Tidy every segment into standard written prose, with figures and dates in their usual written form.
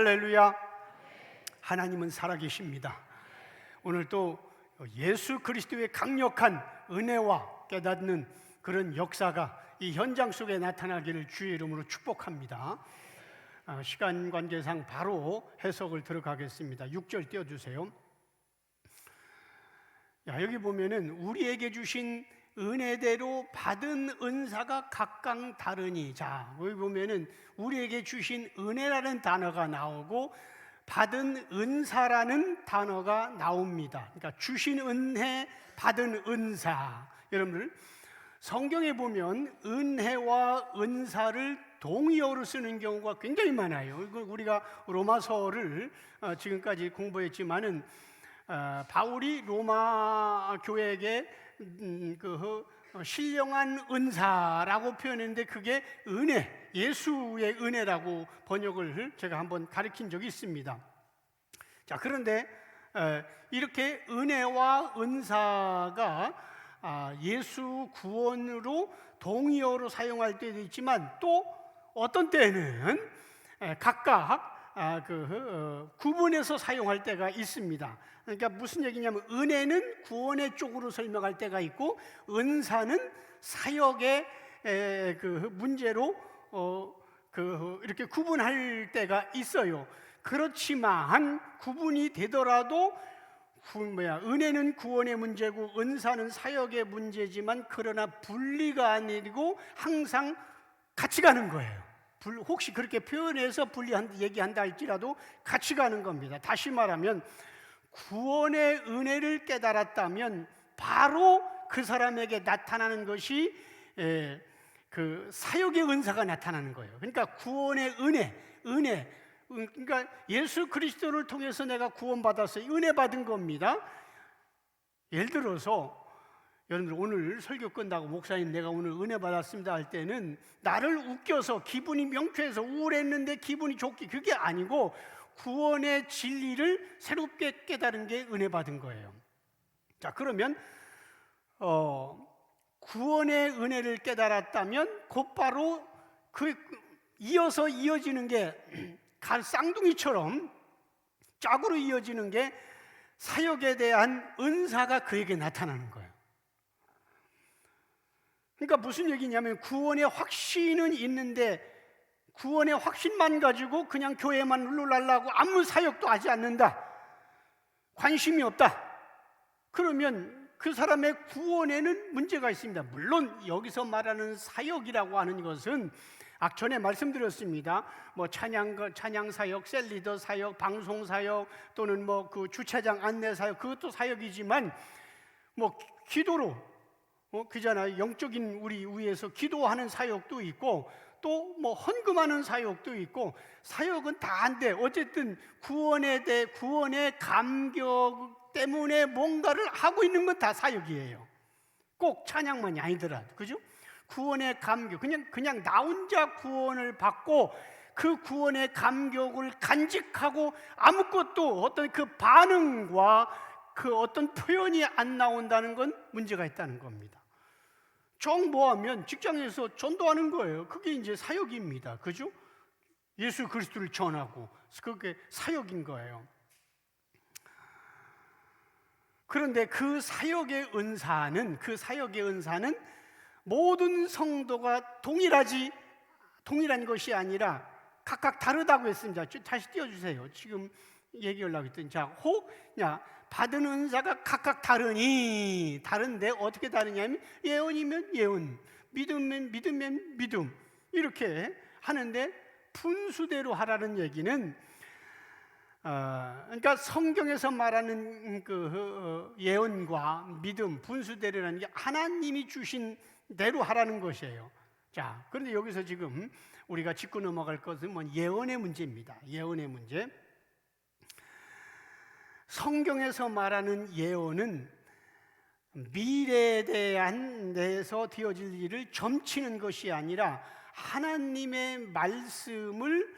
할렐루야. 하나님은 살아계십니다. 오늘 또 예수 그리스도의 강력한 은혜와 깨닫는 그런 역사가 이 현장 속에 나타나기를 주의 이름으로 축복합니다. 시간 관계상 바로 해석을 들어가겠습니다. 6절 띄워주세요. 여기 보면은 우리에게 주신 은혜대로 받은 은사가 각각 다르니, 자, 여기 보면은 우리에게 주신 은혜라는 단어가 나오고 받은 은사라는 단어가 나옵니다. 그러니까 주신 은혜, 받은 은사. 여러분들 성경에 보면 은혜와 은사를 동의어로 쓰는 경우가 굉장히 많아요. 우리가 로마서를 지금까지 공부했지만은 바울이 로마 교회에게 신령한 은사라고 표현했는데 그게 은혜, 예수의 은혜라고 번역을 제가 한번 가르친 적이 있습니다. 자, 그런데 이렇게 은혜와 은사가 예수 구원으로 동의어로 사용할 때도 있지만 또 어떤 때는 각각 구분해서 사용할 때가 있습니다. 그러니까 무슨 얘기냐면 은혜는 구원의 쪽으로 설명할 때가 있고 은사는 사역의 문제로 이렇게 구분할 때가 있어요. 그렇지만 구분이 되더라도 은혜는 구원의 문제고 은사는 사역의 문제지만 그러나 분리가 아니고 항상 같이 가는 거예요. 혹시 그렇게 표현해서 얘기한다 할지라도 같이 가는 겁니다. 다시 말하면 구원의 은혜를 깨달았다면 바로 그 사람에게 나타나는 것이 그 사역의 은사가 나타나는 거예요. 그러니까 구원의 은혜, 그러니까 예수 그리스도를 통해서 내가 구원받았어요. 은혜 받은 겁니다. 예를 들어서 여러분들 오늘 설교 끝나고 목사님 내가 오늘 은혜 받았습니다 할 때는 나를 웃겨서 기분이 명쾌해서 우울했는데 기분이 좋게, 그게 아니고 구원의 진리를 새롭게 깨달은 게 은혜 받은 거예요. 자, 그러면 구원의 은혜를 깨달았다면 곧바로 이어서 이어지는 게 쌍둥이처럼 짝으로 이어지는 게 사역에 대한 은사가 그에게 나타나는 거예요. 그러니까 무슨 얘기냐면 구원의 확신은 있는데 구원의 확신만 가지고 그냥 교회만 룰루랄라고 아무 사역도 하지 않는다, 관심이 없다, 그러면 그 사람의 구원에는 문제가 있습니다. 물론 여기서 말하는 사역이라고 하는 것은 전에 말씀드렸습니다. 뭐 찬양 사역, 셀리더 사역, 방송 사역 또는 그 주차장 안내 사역, 그것도 사역이지만 기도로 그잖아요. 영적인 우리 위해서 기도하는 사역도 있고 또 헌금하는 사역도 있고 사역은 다 한데 어쨌든 구원의 감격 때문에 뭔가를 하고 있는 건 다 사역이에요. 꼭 찬양만이 아니더라도, 그죠? 구원의 감격, 그냥 나 혼자 구원을 받고 그 구원의 감격을 간직하고 아무것도 어떤 그 반응과 그 어떤 표현이 안 나온다는 건 문제가 있다는 겁니다. 정모하면 직장에서 전도하는 거예요. 그게 이제 사역입니다. 그죠? 예수 그리스도를 전하고 그게 사역인 거예요. 그런데 그 사역의 은사는 모든 성도가 동일한 것이 아니라 각각 다르다고 했습니다. 다시 띄워주세요. 지금 얘기하려고 했더니 받은 은사가 각각 다르니, 다른데 어떻게 다르냐면 예언이면 예언, 믿음이면 믿음, 이렇게 하는데 분수대로 하라는 얘기는 그러니까 성경에서 말하는 예언과 믿음, 분수대로라는 게 하나님이 주신 대로 하라는 것이에요. 자, 그런데 여기서 지금 우리가 짚고 넘어갈 것은 예언의 문제입니다. 예언의 문제. 성경에서 말하는 예언은 미래에 대해서 되어질 일을 점치는 것이 아니라 하나님의 말씀을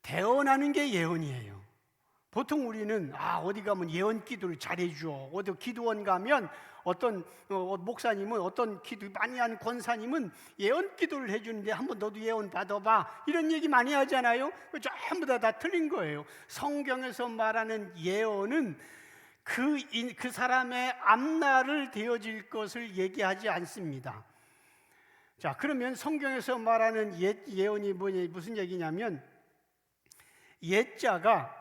대언하는 게 예언이에요. 보통 우리는 어디 가면 예언 기도를 잘해줘. 어디 기도원 가면 어떤 목사님은 어떤 기도 많이 한 권사님은 예언 기도를 해주는데 한번 너도 예언 받아봐. 이런 얘기 많이 하잖아요. 전부 다 틀린 거예요. 성경에서 말하는 예언은 그 사람의 앞날을 되어질 것을 얘기하지 않습니다. 자, 그러면 성경에서 말하는 예언이 무슨 얘기냐면 옛자가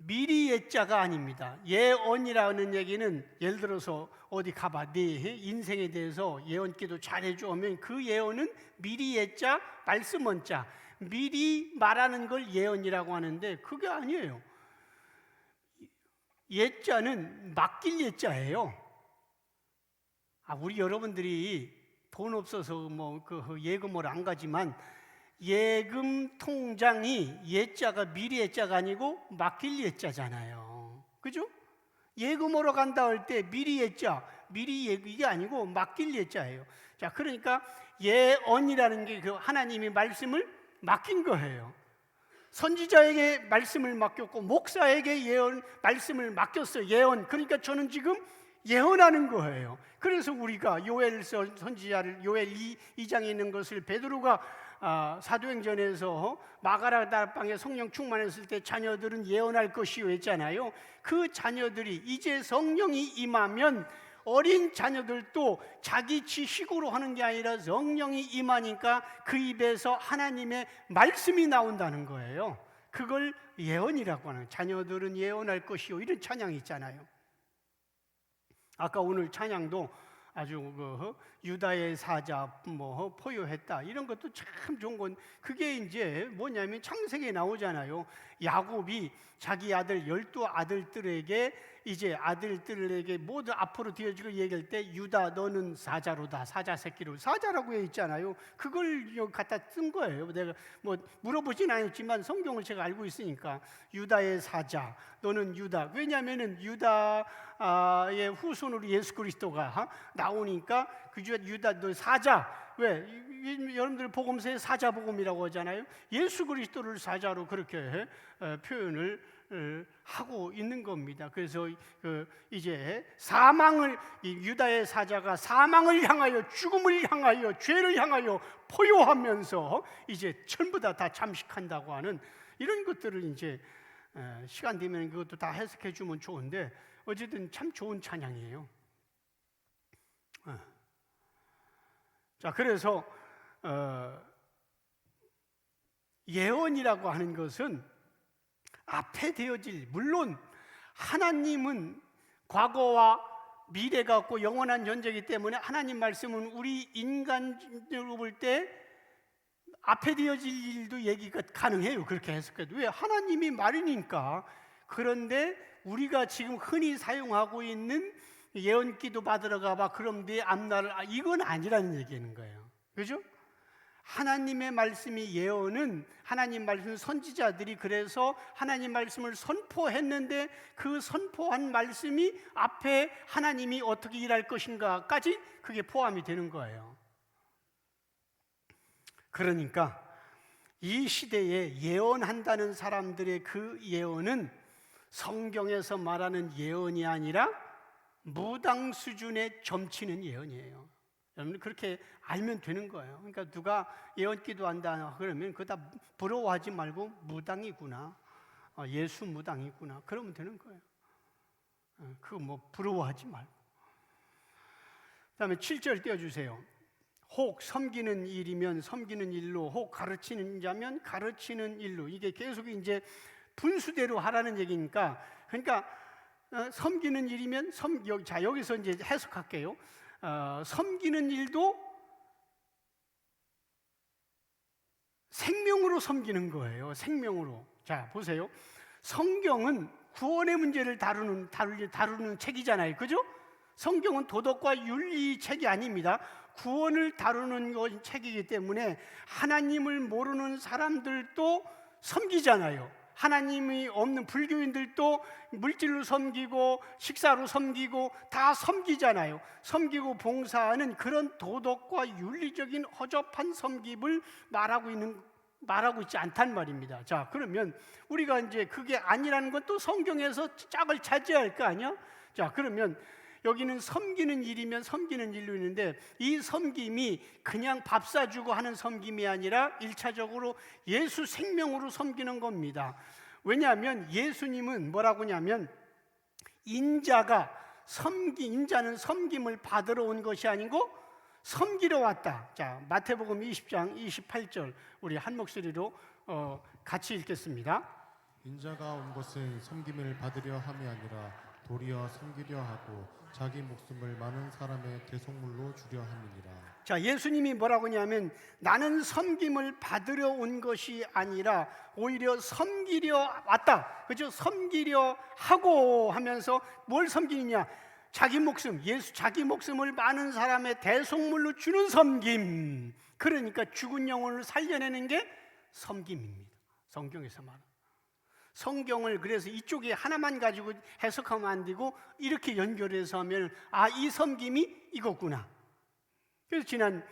미리 옛자가 아닙니다. 예언이라는 얘기는 예를 들어서 어디 가봐 네 인생에 대해서 예언 기도 잘해줘 하면 그 예언은 미리 옛자 말씀 원자 미리 말하는 걸 예언이라고 하는데 그게 아니에요. 옛자는 맡길 옛자예요. 우리 여러분들이 돈 없어서 그 예금을 안 가지만 예금 통장이 옛자가 미리 옛자가 아니고 맡길 옛자잖아요. 그죠? 예금으로 간다 할 때 미리 옛자, 미리 이게 아니고 맡길 옛자예요. 자, 그러니까 예언이라는 게 그 하나님이 말씀을 맡긴 거예요. 선지자에게 말씀을 맡겼고 목사에게 말씀을 맡겼어요. 예언. 그러니까 저는 지금 예언하는 거예요. 그래서 우리가 요엘서 선지자를 요엘 2장에 있는 것을 베드로가 사도행전에서 마가라 다락방에 성령 충만했을 때 자녀들은 예언할 것이요 했잖아요. 그 자녀들이 이제 성령이 임하면 어린 자녀들도 자기 지식으로 하는 게 아니라 성령이 임하니까 그 입에서 하나님의 말씀이 나온다는 거예요. 그걸 예언이라고 하는, 자녀들은 예언할 것이요, 이런 찬양이 있잖아요. 아까 오늘 찬양도 아주 유다의 사자 포효했다 이런 것도 참 좋은 건, 그게 이제 뭐냐면 창세기에 나오잖아요. 야곱이 자기 아들 12아들들에게 이제 아들들에게 모두 앞으로 뒤어지고 얘기할 때 유다 너는 사자로다, 사자 새끼로, 사자라고 해 있잖아요. 그걸 갖다 쓴 거예요. 내가 물어보진 않았지만 성경을 제가 알고 있으니까 유다의 사자 너는 유다. 왜냐하면은 유다의 후손으로 예수 그리스도가 나오니까 그 유다 너 사자. 왜? 여러분들 복음서에 사자복음이라고 하잖아요. 예수 그리스도를 사자로 그렇게 표현을 하고 있는 겁니다. 그래서 이제 유다의 사자가 사망을 향하여, 죽음을 향하여, 죄를 향하여 포효하면서 이제 전부 다 잠식한다고 하는 이런 것들을 이제 시간 되면 그것도 다 해석해 주면 좋은데, 어쨌든 참 좋은 찬양이에요. 자, 그래서 예언이라고 하는 것은 앞에 되어질, 물론 하나님은 과거와 미래가 없고 영원한 존재이기 때문에 하나님 말씀은 우리 인간으로 볼 때 앞에 되어질 일도 얘기가 가능해요. 그렇게 해석해도. 왜? 하나님이 말이니까. 그런데 우리가 지금 흔히 사용하고 있는 예언 기도 받으러 가봐 그럼 네 앞날을, 이건 아니라는 얘기는 거예요. 그죠? 하나님의 말씀이 예언은, 하나님 말씀 선지자들이 그래서 하나님 말씀을 선포했는데 그 선포한 말씀이 앞에 하나님이 어떻게 일할 것인가까지 그게 포함이 되는 거예요. 그러니까 이 시대에 예언한다는 사람들의 그 예언은 성경에서 말하는 예언이 아니라 무당 수준에 점치는 예언이에요. 여러분 그렇게 알면 되는 거예요. 그러니까 누가 예언 기도한다 그러면 그거 다 부러워하지 말고 무당이구나, 예수 무당이구나, 그러면 되는 거예요. 그거 부러워하지 말고. 그 다음에 7절 띄워주세요. 혹 섬기는 일이면 섬기는 일로, 혹 가르치는 자면 가르치는 일로. 이게 계속 이제 분수대로 하라는 얘기니까, 그러니까 섬기는 일이면 자, 여기서 이제 해석할게요. 섬기는 일도 생명으로 섬기는 거예요. 생명으로. 자, 보세요. 성경은 구원의 문제를 다루는 책이잖아요. 그죠? 성경은 도덕과 윤리 책이 아닙니다. 구원을 다루는 책이기 때문에 하나님을 모르는 사람들도 섬기잖아요. 하나님이 없는 불교인들도 물질로 섬기고 식사로 섬기고 다 섬기잖아요. 섬기고 봉사하는 그런 도덕과 윤리적인 허접한 섬김을 말하고 있는 말하고 있지 않단 말입니다. 자, 그러면 우리가 이제 그게 아니라는 건 또 성경에서 짝을 찾아야 할 거 아니야? 자, 그러면 여기는 섬기는 일이면 섬기는 일로 있는데, 이 섬김이 그냥 밥 사주고 하는 섬김이 아니라 1차적으로 예수 생명으로 섬기는 겁니다. 왜냐하면 예수님은 뭐라고 하냐면, 인자는 섬김을 받으러 온 것이 아니고 섬기러 왔다. 자, 마태복음 20장 28절 우리 한 목소리로 같이 읽겠습니다. 인자가 온 것은 섬김을 받으려 함이 아니라 도리어 섬기려 하고 자기 목숨을 많은 사람의 대속물로 주려 함이니라. 자, 예수님이 뭐라고 하냐면, 나는 섬김을 받으려 온 것이 아니라 오히려 섬기려 왔다. 그죠? 섬기려 하고 하면서 뭘 섬기느냐? 자기 목숨, 자기 목숨을 많은 사람의 대속물로 주는 섬김. 그러니까 죽은 영혼을 살려내는 게 섬김입니다. 성경에서 말하는. 성경을 그래서 이쪽에 하나만 가지고 해석하면 안 되고 이렇게 연결해서 하면 이 섬김이 이거구나. 그래서 지난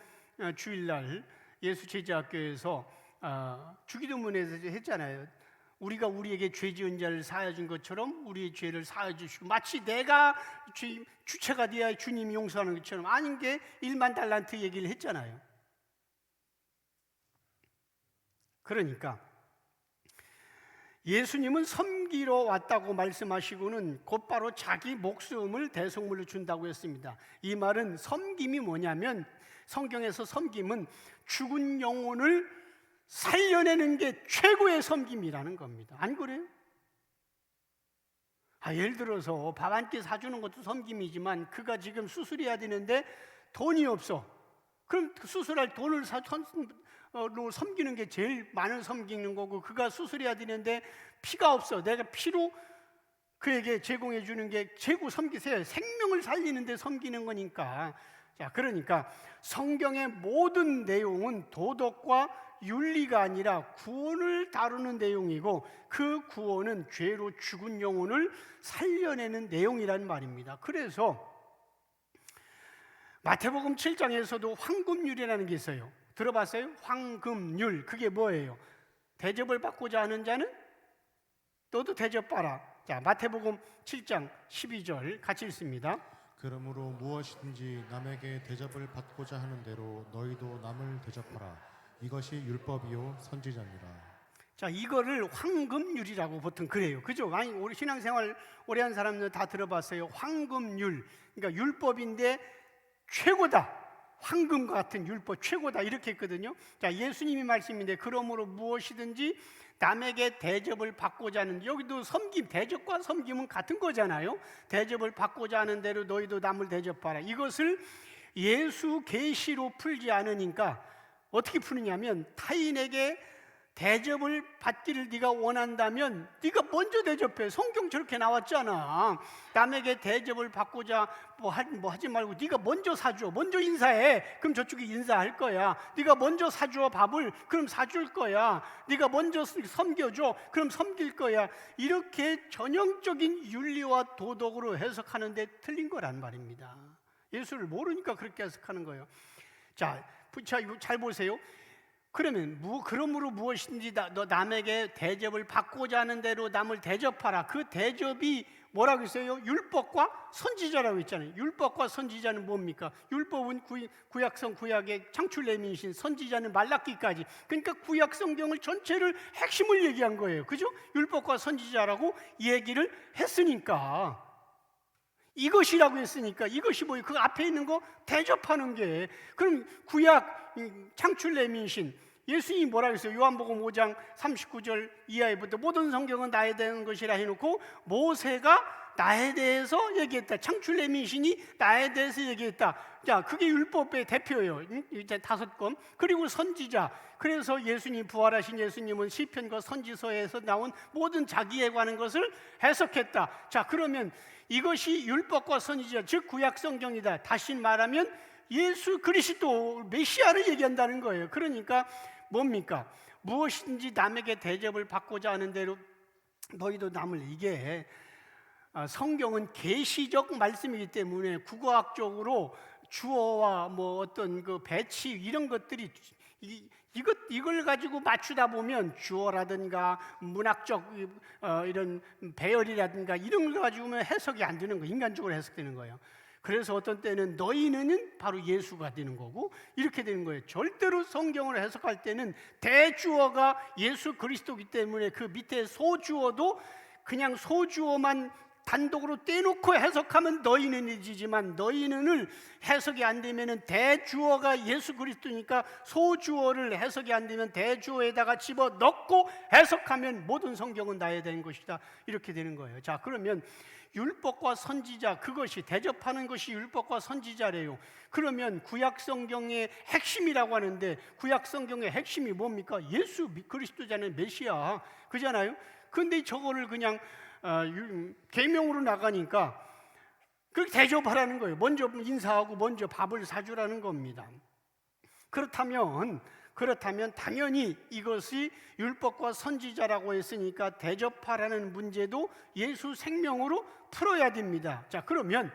주일날 예수제자학교에서 주기도문에서 했잖아요. 우리가 우리에게 죄 지은 자를 사하여 준 것처럼 우리의 죄를 사하여 주시고, 마치 내가 주체가 되어야 주님이 용서하는 것처럼 아닌 게 1만 달란트 얘기를 했잖아요. 그러니까 예수님은 섬기러 왔다고 말씀하시고는 곧바로 자기 목숨을 대속물로 준다고 했습니다. 이 말은 섬김이 뭐냐면, 성경에서 섬김은 죽은 영혼을 살려내는 게 최고의 섬김이라는 겁니다. 안 그래요? 예를 들어서 밥 한 끼 사주는 것도 섬김이지만 그가 지금 수술해야 되는데 돈이 없어. 그럼 수술할 돈을 섬기는 게 제일 많은 섬기는 거고, 그가 수술해야 되는데 피가 없어. 내가 피로 그에게 제공해 주는 게 최고 섬기세요. 생명을 살리는데 섬기는 거니까. 자, 그러니까 성경의 모든 내용은 도덕과 윤리가 아니라 구원을 다루는 내용이고, 그 구원은 죄로 죽은 영혼을 살려내는 내용이란 말입니다. 그래서 마태복음 7장에서도 황금률이라는 게 있어요. 들어봤어요? 황금률. 그게 뭐예요? 대접을 받고자 하는 자는 너도 대접받아. 자, 마태복음 7장 12절 같이 읽습니다. 그러므로 무엇이든지 남에게 대접을 받고자 하는 대로 너희도 남을 대접하라. 이것이 율법이요 선지자니라. 자, 이거를 황금률이라고 보통 그래요. 그죠? 아니, 우리 신앙생활 오래 한 사람들 다 들어봤어요. 황금률. 그러니까 율법인데 최고다. 황금과 같은 율법 최고다. 이렇게 했거든요. 자, 예수님이 말씀인데, 그러므로 무엇이든지 남에게 대접을 받고자 하는, 여기도 섬김, 대접과 섬김은 같은 거잖아요. 대접을 받고자 하는 대로 너희도 남을 대접하라. 이것을 예수 계시로 풀지 않으니까 어떻게 푸느냐면, 타인에게 대접을 받기를 네가 원한다면 네가 먼저 대접해. 성경 저렇게 나왔잖아. 남에게 대접을 받고자 하지 말고 네가 먼저 사줘. 먼저 인사해. 그럼 저쪽이 인사할 거야. 네가 먼저 사줘 밥을. 그럼 사줄 거야. 네가 먼저 섬겨줘. 그럼 섬길 거야. 이렇게 전형적인 윤리와 도덕으로 해석하는데 틀린 거란 말입니다. 예수를 모르니까 그렇게 해석하는 거예요. 자, 이거 잘 보세요. 그러므로 무엇인지 너 남에게 대접을 받고자 하는 대로 남을 대접하라. 그 대접이 뭐라고 했어요? 율법과 선지자라고 했잖아요. 율법과 선지자는 뭡니까? 율법은 구약성 구약의 창출내민신, 선지자는 말라기까지. 그러니까 구약 성경을 전체를 핵심을 얘기한 거예요. 그죠? 율법과 선지자라고 얘기를 했으니까, 이것이라고 했으니까 이것이 뭐예요? 그 앞에 있는 거 대접하는 게. 그럼 구약 창출내민신, 예수님이 뭐라고 했어요? 요한복음 5장 39절 이하에부터 모든 성경은 나에 대한 것이라 해놓고 모세가 나에 대해서 얘기했다. 창출내민신이 나에 대해서 얘기했다. 자, 그게 율법의 대표예요. 이제 5권. 그리고 선지자. 그래서 예수님, 부활하신 예수님은 시편과 선지서에서 나온 모든 자기에 관한 것을 해석했다. 자, 그러면 이것이 율법과 선지자, 즉 구약 성경이다. 다시 말하면 예수 그리스도 메시아를 얘기한다는 거예요. 그러니까 뭡니까? 무엇인지 남에게 대접을 받고자 하는 대로 너희도 남을. 이게 성경은 계시적 말씀이기 때문에 국어학적으로 주어와 어떤 그 배치 이런 것들이 이걸 가지고 맞추다 보면 주어라든가 문학적 이런 배열이라든가 이런 걸 가지고 해석이 안 되는 거예요. 인간적으로 해석되는 거예요. 그래서 어떤 때는 너희는 바로 예수가 되는 거고 이렇게 되는 거예요. 절대로 성경을 해석할 때는 대주어가 예수 그리스도이기 때문에 그 밑에 소주어도 그냥 소주어만 단독으로 떼놓고 해석하면 너희는이지만 너희는을 해석이 안 되면 대주어가 예수 그리스도니까 소주어를 해석이 안 되면 대주어에다가 집어넣고 해석하면 모든 성경은 나야 되는 것이다. 이렇게 되는 거예요. 자, 그러면 율법과 선지자, 그것이 대접하는 것이 율법과 선지자래요. 그러면 구약 성경의 핵심이라고 하는데 구약 성경의 핵심이 뭡니까? 예수 그리스도잖아요. 메시아 그잖아요. 근데 저거를 그냥 계명으로 나가니까 그렇게 대접하라는 거예요. 먼저 인사하고 먼저 밥을 사주라는 겁니다. 그렇다면 당연히 이것이 율법과 선지자라고 했으니까 대접하라는 문제도 예수 생명으로 풀어야 됩니다. 자, 그러면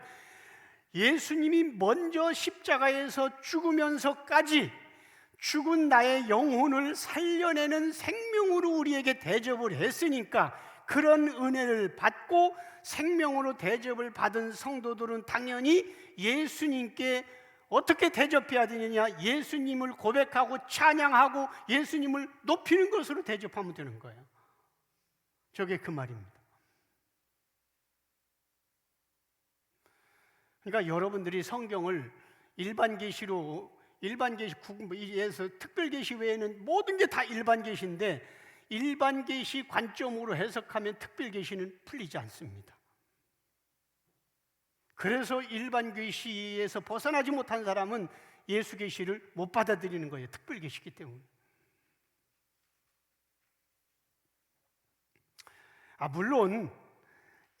예수님이 먼저 십자가에서 죽으면서까지 죽은 나의 영혼을 살려내는 생명으로 우리에게 대접을 했으니까 그런 은혜를 받고 생명으로 대접을 받은 성도들은 당연히 예수님께 어떻게 대접해야 되느냐? 예수님을 고백하고 찬양하고 예수님을 높이는 것으로 대접하면 되는 거예요. 저게 그 말입니다. 그러니까 여러분들이 성경을 일반 계시로 일반 계시에서 특별 계시 외에는 모든 게 다 일반 계시인데 일반 계시 관점으로 해석하면 특별 계시는 풀리지 않습니다. 그래서 일반 계시에서 벗어나지 못한 사람은 예수 계시를 못 받아들이는 거예요. 특별 계시기 때문에. 물론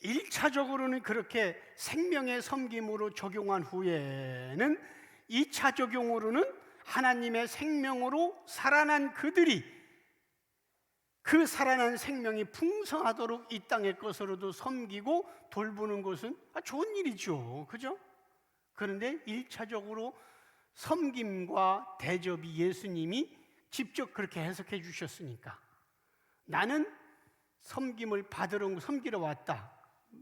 1차적으로는 그렇게 생명의 섬김으로 적용한 후에는 2차 적용으로는 하나님의 생명으로 살아난 그들이 그 살아난 생명이 풍성하도록 이 땅의 것으로도 섬기고 돌보는 것은 좋은 일이죠. 그죠? 그런데 1차적으로 섬김과 대접이 예수님이 직접 그렇게 해석해 주셨으니까 나는 섬기러 왔다.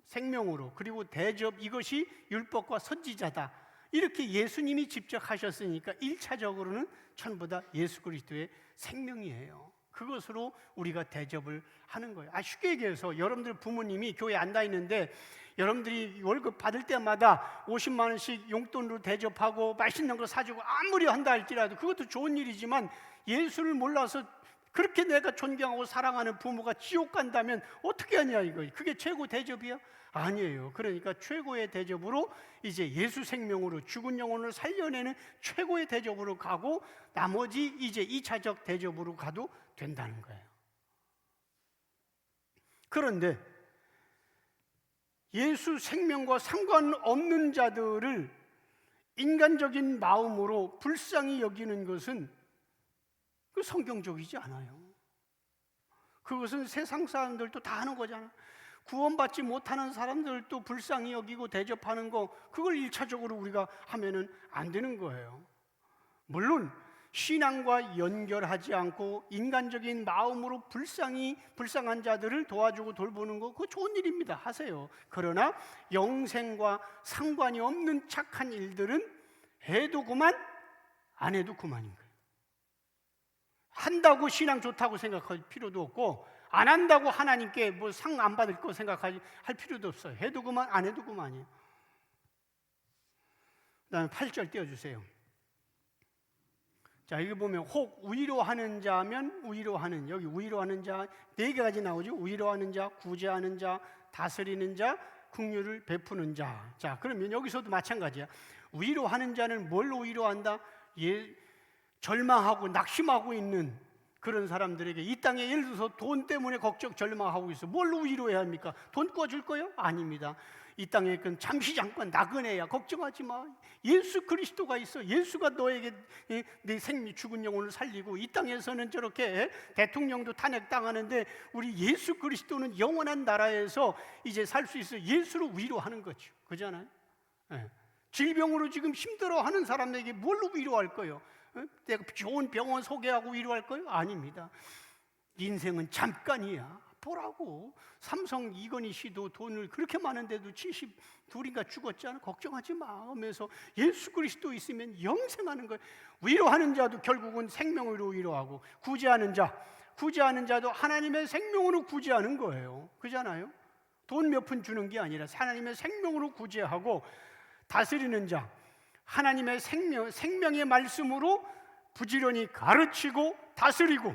생명으로. 그리고 대접, 이것이 율법과 선지자다. 이렇게 예수님이 직접 하셨으니까 1차적으로는 전부 다 예수 그리스도의 생명이에요. 그것으로 우리가 대접을 하는 거예요. 쉽게 얘기해서 여러분들 부모님이 교회 앉아 있는데 여러분들이 월급 받을 때마다 50만 원씩 용돈으로 대접하고 맛있는 거 사주고 아무리 한다 할지라도 그것도 좋은 일이지만 예수를 몰라서 그렇게 내가 존경하고 사랑하는 부모가 지옥 간다면 어떻게 하냐 이거. 그게 최고 대접이야? 아니에요. 그러니까 최고의 대접으로 이제 예수 생명으로 죽은 영혼을 살려내는 최고의 대접으로 가고 나머지 이제 2차적 대접으로 가도 된다는 거예요. 그런데 예수 생명과 상관없는 자들을 인간적인 마음으로 불쌍히 여기는 것은 성경적이지 않아요. 그것은 세상 사람들도 다 하는 거잖아요. 구원받지 못하는 사람들도 불쌍히 여기고 대접하는 거, 그걸 1차적으로 우리가 하면은 안 되는 거예요. 물론 신앙과 연결하지 않고 인간적인 마음으로 불쌍한 자들을 도와주고 돌보는 거, 그거 좋은 일입니다. 하세요. 그러나 영생과 상관이 없는 착한 일들은 해도 그만, 안 해도 그만인 거예요. 한다고 신앙 좋다고 생각할 필요도 없고 안 한다고 하나님께 뭐 상 안 받을 거 생각할 필요도 없어요. 해도 그만, 안 해도 그만이에요. 그다음에 8절 띄워주세요. 자, 여기 보면 혹 위로하는 자면 위로하는, 여기 위로하는 자 4가지 나오죠. 위로하는 자, 구제하는 자, 다스리는 자, 긍휼을 베푸는 자. 자, 그러면 여기서도 마찬가지야. 위로하는 자는 뭘로 위로한다? 절망하고 낙심하고 있는 그런 사람들에게 이 땅에 예를 들어서 돈 때문에 절망하고 있어. 뭘로 위로해야 합니까? 돈 꿔줄 거요? 아닙니다. 이 땅에 그 잠시 잠깐 나그네야. 걱정하지 마. 예수 그리스도가 있어. 예수가 너에게 내 죽은 영혼을 살리고, 이 땅에서는 저렇게 대통령도 탄핵당하는데 우리 예수 그리스도는 영원한 나라에서 이제 살 수 있어. 예수로 위로하는 거죠. 그잖아요. 네. 질병으로 지금 힘들어하는 사람에게 뭘로 위로할 거예요? 내가 좋은 병원 소개하고 위로할 거예요? 아닙니다. 인생은 잠깐이야. 보라고. 삼성 이건희 씨도 돈을 그렇게 많은데도 72인가 죽었잖아. 걱정하지 마 하면서 예수 그리스도 있으면 영생하는 거예요. 위로하는 자도 결국은 생명으로 위로하고, 구제하는 자도 하나님의 생명으로 구제하는 거예요. 그잖아요. 돈 몇 푼 주는 게 아니라 하나님의 생명으로 구제하고, 다스리는 자 하나님의 생명의 말씀으로 부지런히 가르치고 다스리고,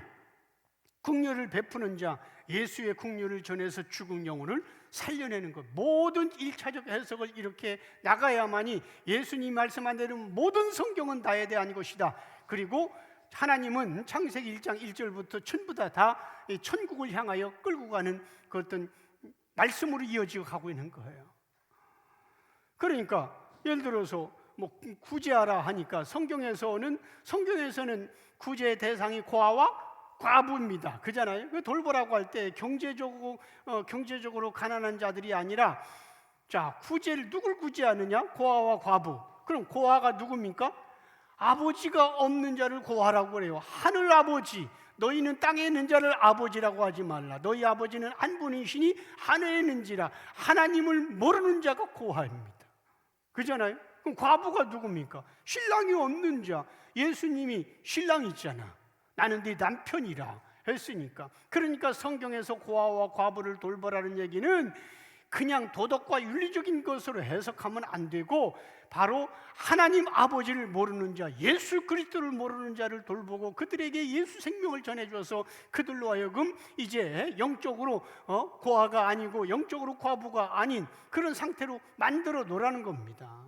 긍휼을 베푸는 자 예수의 긍휼을 전해서 죽은 영혼을 살려내는 것. 모든 1차적 해석을 이렇게 나가야만이 예수님 말씀한 대로 모든 성경은 나에 대한 것이다. 그리고 하나님은 창세기 1장 1절부터 전부 다 천국을 향하여 끌고 가는 그 어떤 말씀으로 이어지고 가고 있는 거예요. 그러니까 예를 들어서 뭐 구제하라 하니까 성경에서는 구제의 대상이 고아와 과부입니다. 그잖아요. 그 돌보라고 할 때 경제적으로 가난한 자들이 아니라, 자, 구제를 누굴 구제하느냐? 고아와 과부. 그럼 고아가 누굽니까? 아버지가 없는 자를 고아라고 그래요. 하늘 아버지, 너희는 땅에 있는 자를 아버지라고 하지 말라. 너희 아버지는 한 분이시니 하늘에 있는지라. 하나님을 모르는 자가 고아입니다. 그잖아요. 그럼 과부가 누굽니까? 신랑이 없는 자. 예수님이 신랑 있잖아. 나는 네 남편이라 했으니까. 그러니까 성경에서 고아와 과부를 돌보라는 얘기는 그냥 도덕과 윤리적인 것으로 해석하면 안 되고, 바로 하나님 아버지를 모르는 자, 예수 그리스도를 모르는 자를 돌보고 그들에게 예수 생명을 전해줘서 그들로 하여금 이제 영적으로 고아가 아니고 영적으로 과부가 아닌 그런 상태로 만들어 놓으라는 겁니다.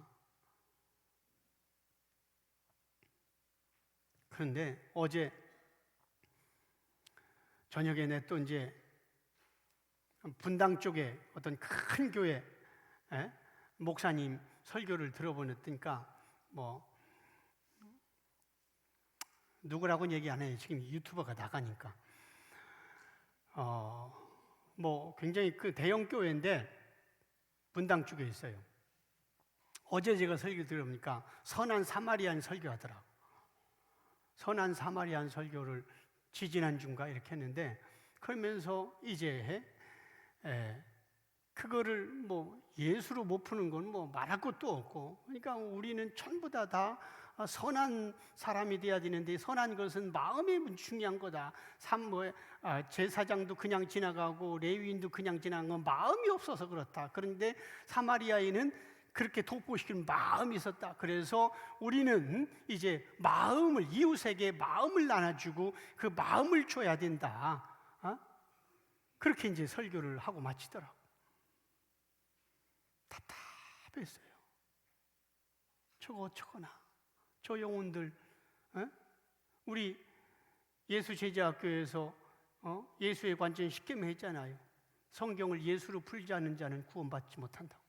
그런데 어제 저녁에 내 또 이제 분당 쪽에 어떤 큰 교회 목사님 설교를 들어보니까 뭐 누구라고는 얘기 안 해요. 지금 유튜버가 나가니까 뭐 굉장히 그 대형 교회인데 분당 쪽에 있어요. 어제 제가 설교 들어보니까 선한 사마리안 설교하더라고. 선한 사마리안 설교를 지지난주인가 이렇게 했는데, 그러면서 이제 그거를 뭐 예수로 못 푸는 건 뭐 말할 것도 없고, 그러니까 우리는 전부 다 선한 사람이 돼야 되는데, 선한 것은 마음이 중요한 거다. 제사장도 그냥 지나가고 레위인도 그냥 지나간 건 마음이 없어서 그렇다. 그런데 사마리아인은 그렇게 돕고싶은 마음이 있었다. 그래서 우리는 이제 마음을, 이웃에게 마음을 나눠주고 그 마음을 줘야 된다. 그렇게 이제 설교를 하고 마치더라고. 답답했어요. 저거 어쩌거나 저 영혼들, 우리 예수 제자학교에서 예수의 관전 쉽게 했잖아요. 성경을 예수로 풀지 않는 자는 구원받지 못한다고.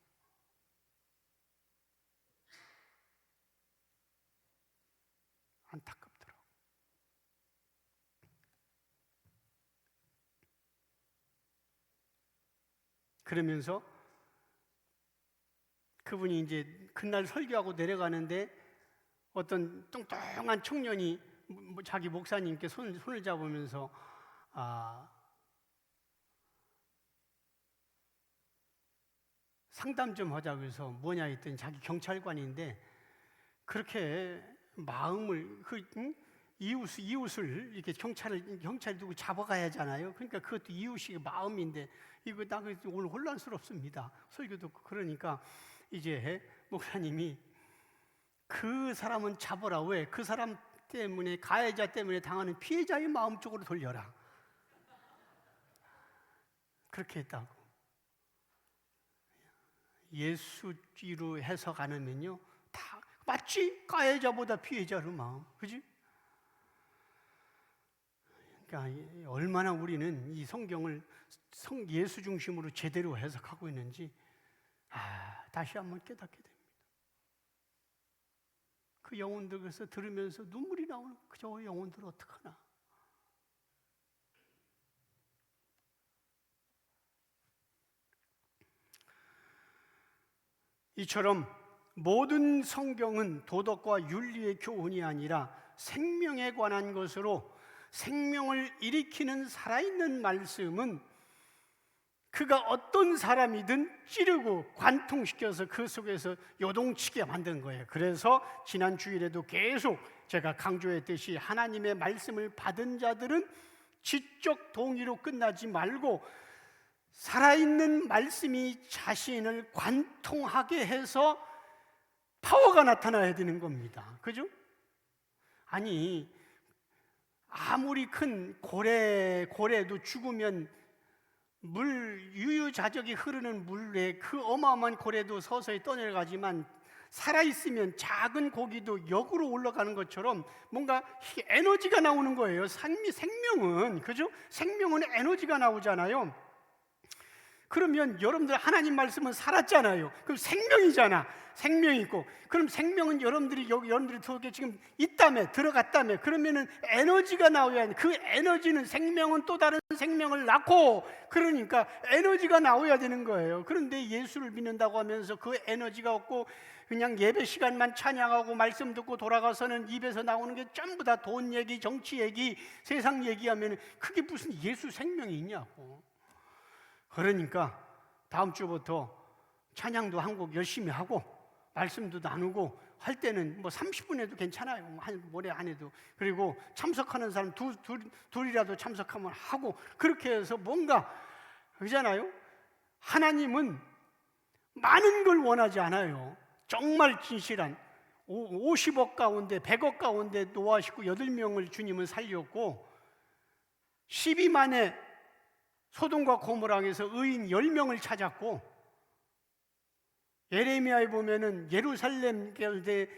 안타깝더라고. 그러면서 그분이 이제 그날 설교하고 내려가는데 어떤 뚱뚱한 청년이 자기 목사님께 손을 잡으면서 상담 좀 하자고 해서 뭐냐 했더니 자기 경찰관인데, 그렇게 마음을 이웃을 이렇게 경찰이 누구 잡아가야 하잖아요. 그러니까 그것도 이웃이 마음인데, 이거 나 오늘 혼란스럽습니다. 설교 듣고. 그러니까 이제 목사님이 그 사람은 잡아라. 왜? 그 사람 때문에, 가해자 때문에 당하는 피해자의 마음 쪽으로 돌려라. 그렇게 했다고. 예수로 해석 안 하면요, 다 마치 가해자보다 피해자로 마음, 그지? 그러니까 얼마나 우리는 이 성경을 예수 중심으로 제대로 해석하고 있는지 다시 한번 깨닫게 됩니다. 그 영혼들, 그래서 들으면서 눈물이 나오는 저 영혼들 어떡하나. 이처럼 모든 성경은 도덕과 윤리의 교훈이 아니라 생명에 관한 것으로 생명을 일으키는 살아있는 말씀은 그가 어떤 사람이든 찌르고 관통시켜서 그 속에서 요동치게 만든 거예요. 그래서 지난 주일에도 계속 제가 강조했듯이 하나님의 말씀을 받은 자들은 지적 동의로 끝나지 말고 살아있는 말씀이 자신을 관통하게 해서 파워가 나타나야 되는 겁니다. 그죠? 아니, 아무리 큰 고래도 죽으면 유유자적이 흐르는 물에 그 어마어마한 고래도 서서히 떠내려가지만 살아있으면 작은 고기도 역으로 올라가는 것처럼 뭔가 에너지가 나오는 거예요. 생명은, 그죠? 생명은 에너지가 나오잖아요. 그러면 여러분들 하나님 말씀은 살았잖아요. 그럼 생명이잖아. 생명이 있고, 그럼 생명은 여러분들이 속에 지금 있다며, 들어갔다며, 그러면은 에너지가 나와야 돼. 그 에너지는 생명은 또 다른 생명을 낳고, 그러니까 에너지가 나와야 되는 거예요. 그런데 예수를 믿는다고 하면서 그 에너지가 없고 그냥 예배 시간만 찬양하고 말씀 듣고 돌아가서는 입에서 나오는 게 전부 다 돈 얘기, 정치 얘기, 세상 얘기하면 그게 무슨 예수 생명이 있냐고. 그러니까 다음 주부터 찬양도 한 곡 열심히 하고 말씀도 나누고 할 때는 뭐 30분 해도 괜찮아요. 한 모레 안 해도. 그리고 참석하는 사람 둘이라도 참석하면 하고, 그렇게 해서 뭔가 그러잖아요. 하나님은 많은 걸 원하지 않아요. 정말 진실한 50억 가운데 100억 가운데 노아 식구 8명을 주님은 살렸고 12만의 소돔과 고모라에서 의인 10명을 찾았고, 예레미야에 보면은 예루살렘 교회에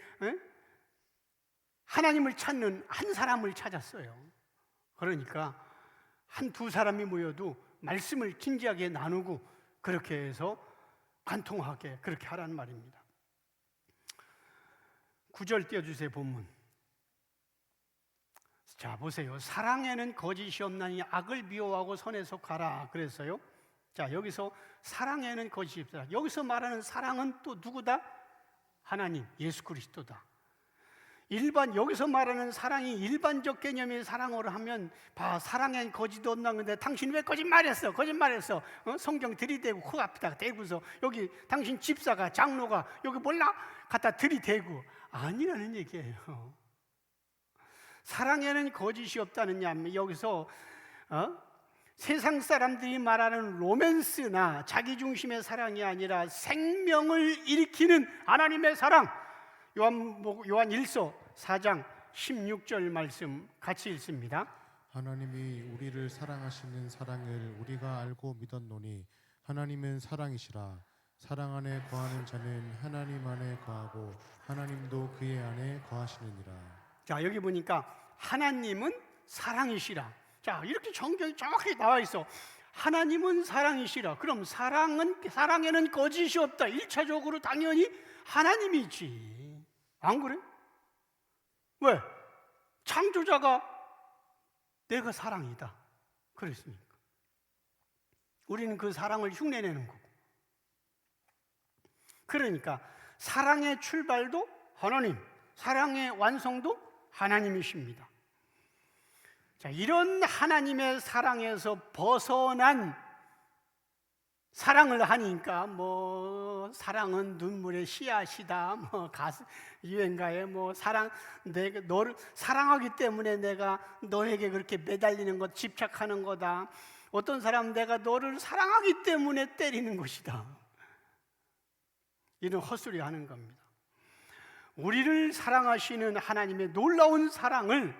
하나님을 찾는 한 사람을 찾았어요. 그러니까 한두 사람이 모여도 말씀을 진지하게 나누고 그렇게 해서 관통하게 그렇게 하라는 말입니다. 9절 띄워주세요. 본문. 자, 보세요. 사랑에는 거짓이 없나니 악을 미워하고 선에 속하라 그랬어요. 자, 여기서 사랑에는 거짓이 없다. 여기서 말하는 사랑은 또 누구다? 하나님, 예수 그리스도다. 여기서 말하는 사랑이 일반적 개념의 사랑으로 하면 사랑엔 거짓도 없나. 근데 당신 왜 거짓말했어? 성경 들이대고 코 앞에다가 대고서 여기 당신 집사가 장로가 여기 몰라? 갖다 들이대고 아니라는 얘기예요. 사랑에는 거짓이 없다는 양, 여기서 세상 사람들이 말하는 로맨스나 자기중심의 사랑이 아니라 생명을 일으키는 하나님의 사랑. 요한 1서 4장 16절 말씀 같이 읽습니다. 하나님이 우리를 사랑하시는 사랑을 우리가 알고 믿었노니 하나님은 사랑이시라. 사랑 안에 거하는 자는 하나님 안에 거하고 하나님도 그의 안에 거하시느니라. 자, 여기 보니까 하나님은 사랑이시라. 자, 이렇게 정경이 정확하게 나와 있어. 하나님은 사랑이시라. 그럼 사랑에는 거짓이 없다. 1차적으로 당연히 하나님이지. 안 그래? 왜? 창조자가 내가 사랑이다 그랬으니까 우리는 그 사랑을 흉내내는 거고. 그러니까 사랑의 출발도 하나님, 사랑의 완성도 하나님이십니다. 자, 이런 하나님의 사랑에서 벗어난 사랑을 하니까 사랑은 눈물의 씨앗이다. 유행가에 내가 너를 사랑하기 때문에 내가 너에게 그렇게 매달리는 것, 집착하는 거다. 어떤 사람은 내가 너를 사랑하기 때문에 때리는 것이다. 이런 헛소리 하는 겁니다. 우리를 사랑하시는 하나님의 놀라운 사랑을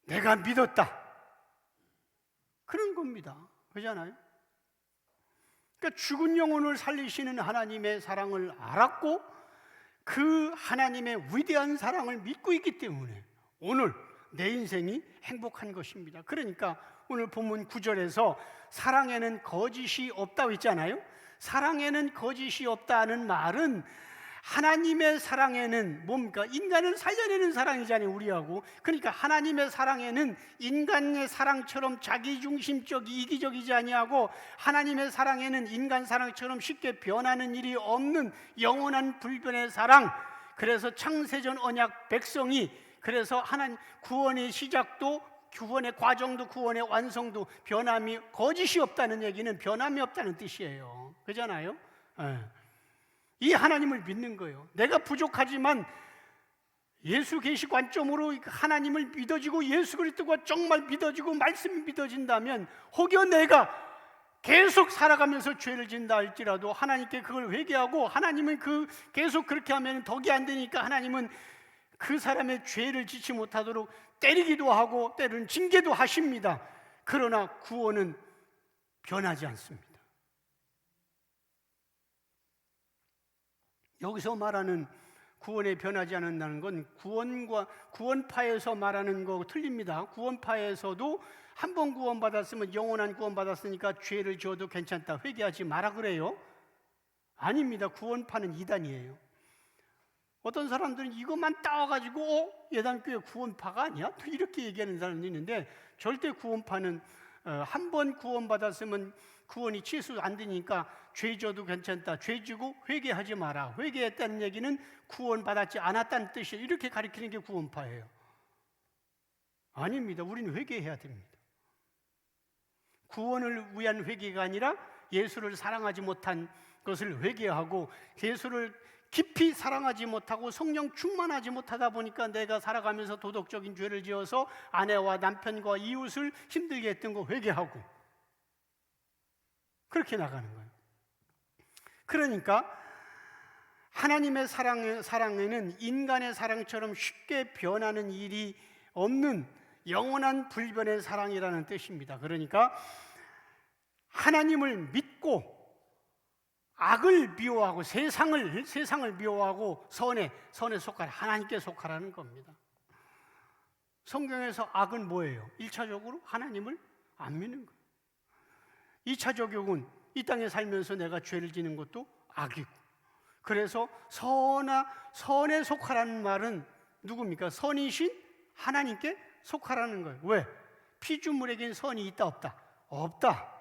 내가 믿었다. 그런 겁니다. 그렇잖아요? 그러니까 죽은 영혼을 살리시는 하나님의 사랑을 알았고 그 하나님의 위대한 사랑을 믿고 있기 때문에 오늘 내 인생이 행복한 것입니다. 그러니까 오늘 본문 9절에서 사랑에는 거짓이 없다고 했잖아요. 사랑에는 거짓이 없다는 말은 하나님의 사랑에는 뭡니까? 인간을 살려내는 사랑이잖아요, 우리하고. 그러니까 하나님의 사랑에는 인간의 사랑처럼 자기중심적, 이기적이지 아니하고 하나님의 사랑에는 인간 사랑처럼 쉽게 변하는 일이 없는 영원한 불변의 사랑. 그래서 창세전 언약 백성이 그래서 하나님 구원의 시작도, 구원의 과정도, 구원의 완성도 변함이, 거짓이 없다는 얘기는 변함이 없다는 뜻이에요. 그잖아요? 이 하나님을 믿는 거예요. 내가 부족하지만 예수 계시 관점으로 하나님을 믿어지고 예수 그리스도가 정말 믿어지고 말씀이 믿어진다면, 혹여 내가 계속 살아가면서 죄를 짓는다 할지라도 하나님께 그걸 회개하고, 하나님은 계속 그렇게 하면 덕이 안 되니까 하나님은 그 사람의 죄를 짓지 못하도록 때리기도 하고 때로는 징계도 하십니다. 그러나 구원은 변하지 않습니다. 여기서 말하는 구원에 변하지 않는다는 건 구원파에서 말하는 거 틀립니다. 구원파에서도 한 번 구원받았으면 영원한 구원받았으니까 죄를 지어도 괜찮다, 회개하지 마라 그래요? 아닙니다. 구원파는 이단이에요. 어떤 사람들은 이것만 따와가지고 예단교회 구원파가 아니야? 또 이렇게 얘기하는 사람이 있는데, 절대 구원파는 한 번 구원받았으면 구원이 취소 안 되니까 죄 져도 괜찮다, 죄 지고 회개하지 마라, 회개했다는 얘기는 구원받았지 않았다는 뜻이에요. 이렇게 가르치는 게 구원파예요. 아닙니다. 우리는 회개해야 됩니다. 구원을 위한 회개가 아니라 예수를 사랑하지 못한 것을 회개하고, 예수를 깊이 사랑하지 못하고 성령 충만하지 못하다 보니까 내가 살아가면서 도덕적인 죄를 지어서 아내와 남편과 이웃을 힘들게 했던 거 회개하고, 그렇게 나가는 거예요. 그러니까 하나님의 사랑에는 인간의 사랑처럼 쉽게 변하는 일이 없는 영원한 불변의 사랑이라는 뜻입니다. 그러니까 하나님을 믿고 악을 미워하고 세상을 미워하고 선에 속하라, 하나님께 속하라는 겁니다. 성경에서 악은 뭐예요? 1차적으로 하나님을 안 믿는 거예요. 2차적으로는 이 땅에 살면서 내가 죄를 지는 것도 악이고, 그래서 선에 속하라는 말은 누굽니까? 선이신 하나님께 속하라는 거예요. 왜? 피조물에겐 선이 있다 없다? 없다.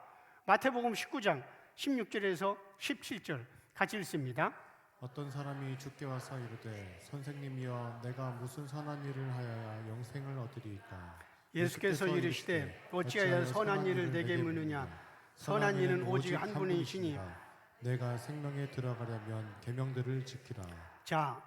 마태복음 19장 16절에서 17절 같이 읽습니다. 어떤 사람이 주께 와서 이르되 선생님이여 내가 무슨 선한 일을 하여야 영생을 얻으리이까? 예수께서 이르시되 어찌하여 선한 일을 내게 묻느냐? 선한 일은 오직 한 분이시니 내가 생명에 들어가려면 계명들을 지키라. 자,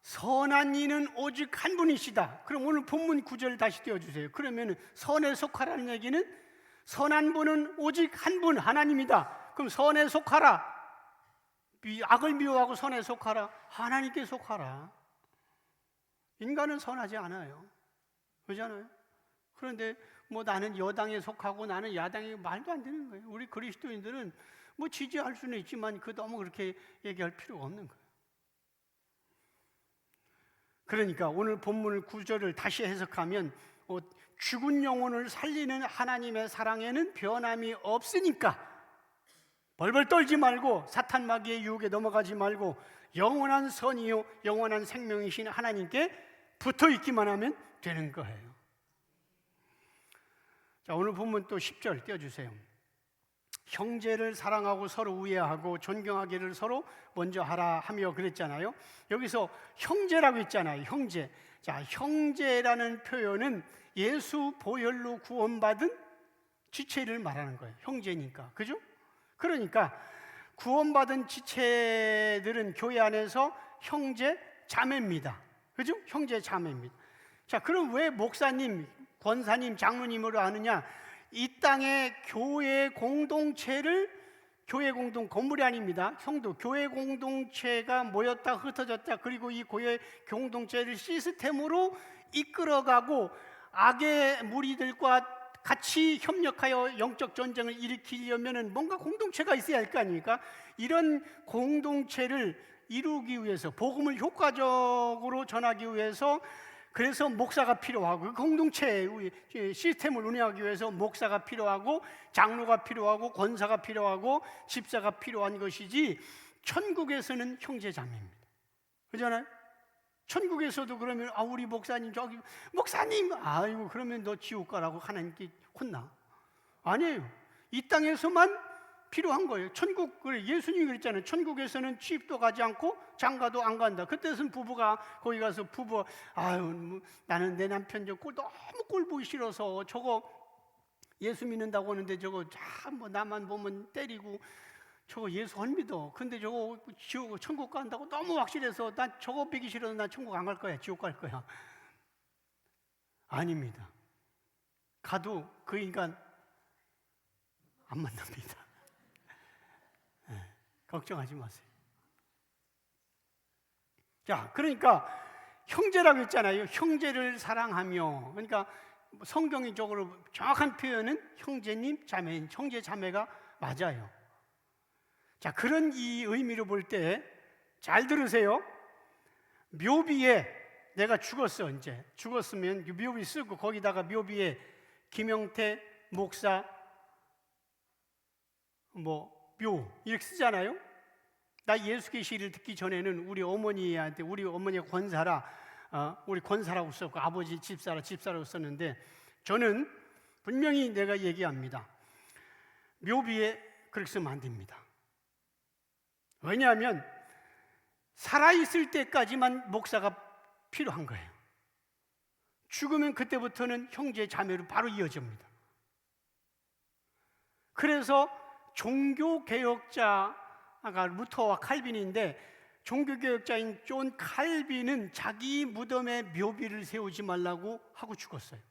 선한 이는 오직 한 분이시다. 그럼 오늘 본문 9절 다시 띄워주세요. 그러면 선에 속하라는 얘기는 선한 분은 오직 한 분, 하나님이다. 그럼 선에 속하라, 악을 미워하고 선에 속하라, 하나님께 속하라. 인간은 선하지 않아요. 그렇잖아요? 그런데 뭐 나는 여당에 속하고 나는 야당에, 말도 안 되는 거예요. 우리 그리스도인들은 뭐 지지할 수는 있지만 너무 그렇게 얘기할 필요가 없는 거예요. 그러니까 오늘 본문을 9절을 다시 해석하면 죽은 영혼을 살리는 하나님의 사랑에는 변함이 없으니까 벌벌 떨지 말고 사탄 마귀의 유혹에 넘어가지 말고 영원한 선이요 영원한 생명이신 하나님께 붙어 있기만 하면 되는 거예요. 자, 오늘 본문 또 10절 띄워주세요. 형제를 사랑하고 서로 우애하고 존경하기를 서로 먼저 하라 하며 그랬잖아요. 여기서 형제라고 했잖아요. 형제. 자, 형제라는 표현은 예수 보혈로 구원받은 지체를 말하는 거예요. 형제니까. 그죠? 그러니까 구원받은 지체들은 교회 안에서 형제 자매입니다. 그죠? 형제 자매입니다. 자, 그럼 왜 목사님, 권사님, 장로님으로 하느냐? 이 땅의 교회 공동체를, 교회 공동 건물이 아닙니다. 성도, 교회 공동체가 모였다 흩어졌다, 그리고 이 교회 공동체를 시스템으로 이끌어가고 악의 무리들과 같이 협력하여 영적 전쟁을 일으키려면 뭔가 공동체가 있어야 할 거 아닙니까? 이런 공동체를 이루기 위해서, 복음을 효과적으로 전하기 위해서, 그래서 목사가 필요하고, 그 공동체 시스템을 운영하기 위해서 목사가 필요하고 장로가 필요하고 권사가 필요하고 집사가 필요한 것이지, 천국에서는 형제자매입니다. 그렇잖아요? 천국에서도 그러면 우리 목사님, 저기 목사님, 아이고 그러면 너 지옥 가라고 하나님께 혼나? 아니에요. 이 땅에서만 필요한 거예요. 천국을 예수님이 그랬잖아요. 천국에서는 취입도 가지 않고 장가도 안 간다. 그때는 부부가 거기 가서 아유 뭐, 나는 내 남편 너무 꼴 보기 싫어서 저거 예수 믿는다고 하는데 저거 뭐 나만 보면 때리고 저거 예수 안 믿어. 근데 저거 천국 간다고 너무 확실해서 난 저거 보기 싫어서 난 천국 안 갈 거야. 지옥 갈 거야. 아닙니다. 가도 그 인간 안 만납니다. 네, 걱정하지 마세요. 자, 그러니까 형제라고 했잖아요. 형제를 사랑하며. 그러니까 성경적으로 정확한 표현은 형제님, 자매인, 형제, 자매가 맞아요. 자, 그런 이 의미로 볼 때 잘 들으세요. 묘비에 내가 죽었어. 이제 죽었으면 묘비 쓰고 거기다가 묘비에 김영태 목사 묘 이렇게 쓰잖아요. 나 예수 계시를 듣기 전에는 우리 어머니한테 우리 어머니가 우리 권사라고 썼고 아버지 집사라고 썼는데 저는 분명히 내가 얘기합니다. 묘비에 그렇게 쓰면 안 됩니다. 왜냐하면 살아있을 때까지만 목사가 필요한 거예요. 죽으면 그때부터는 형제 자매로 바로 이어집니다. 그래서 종교개혁자가 루터와 칼빈인데 종교개혁자인 존 칼빈은 자기 무덤에 묘비를 세우지 말라고 하고 죽었어요.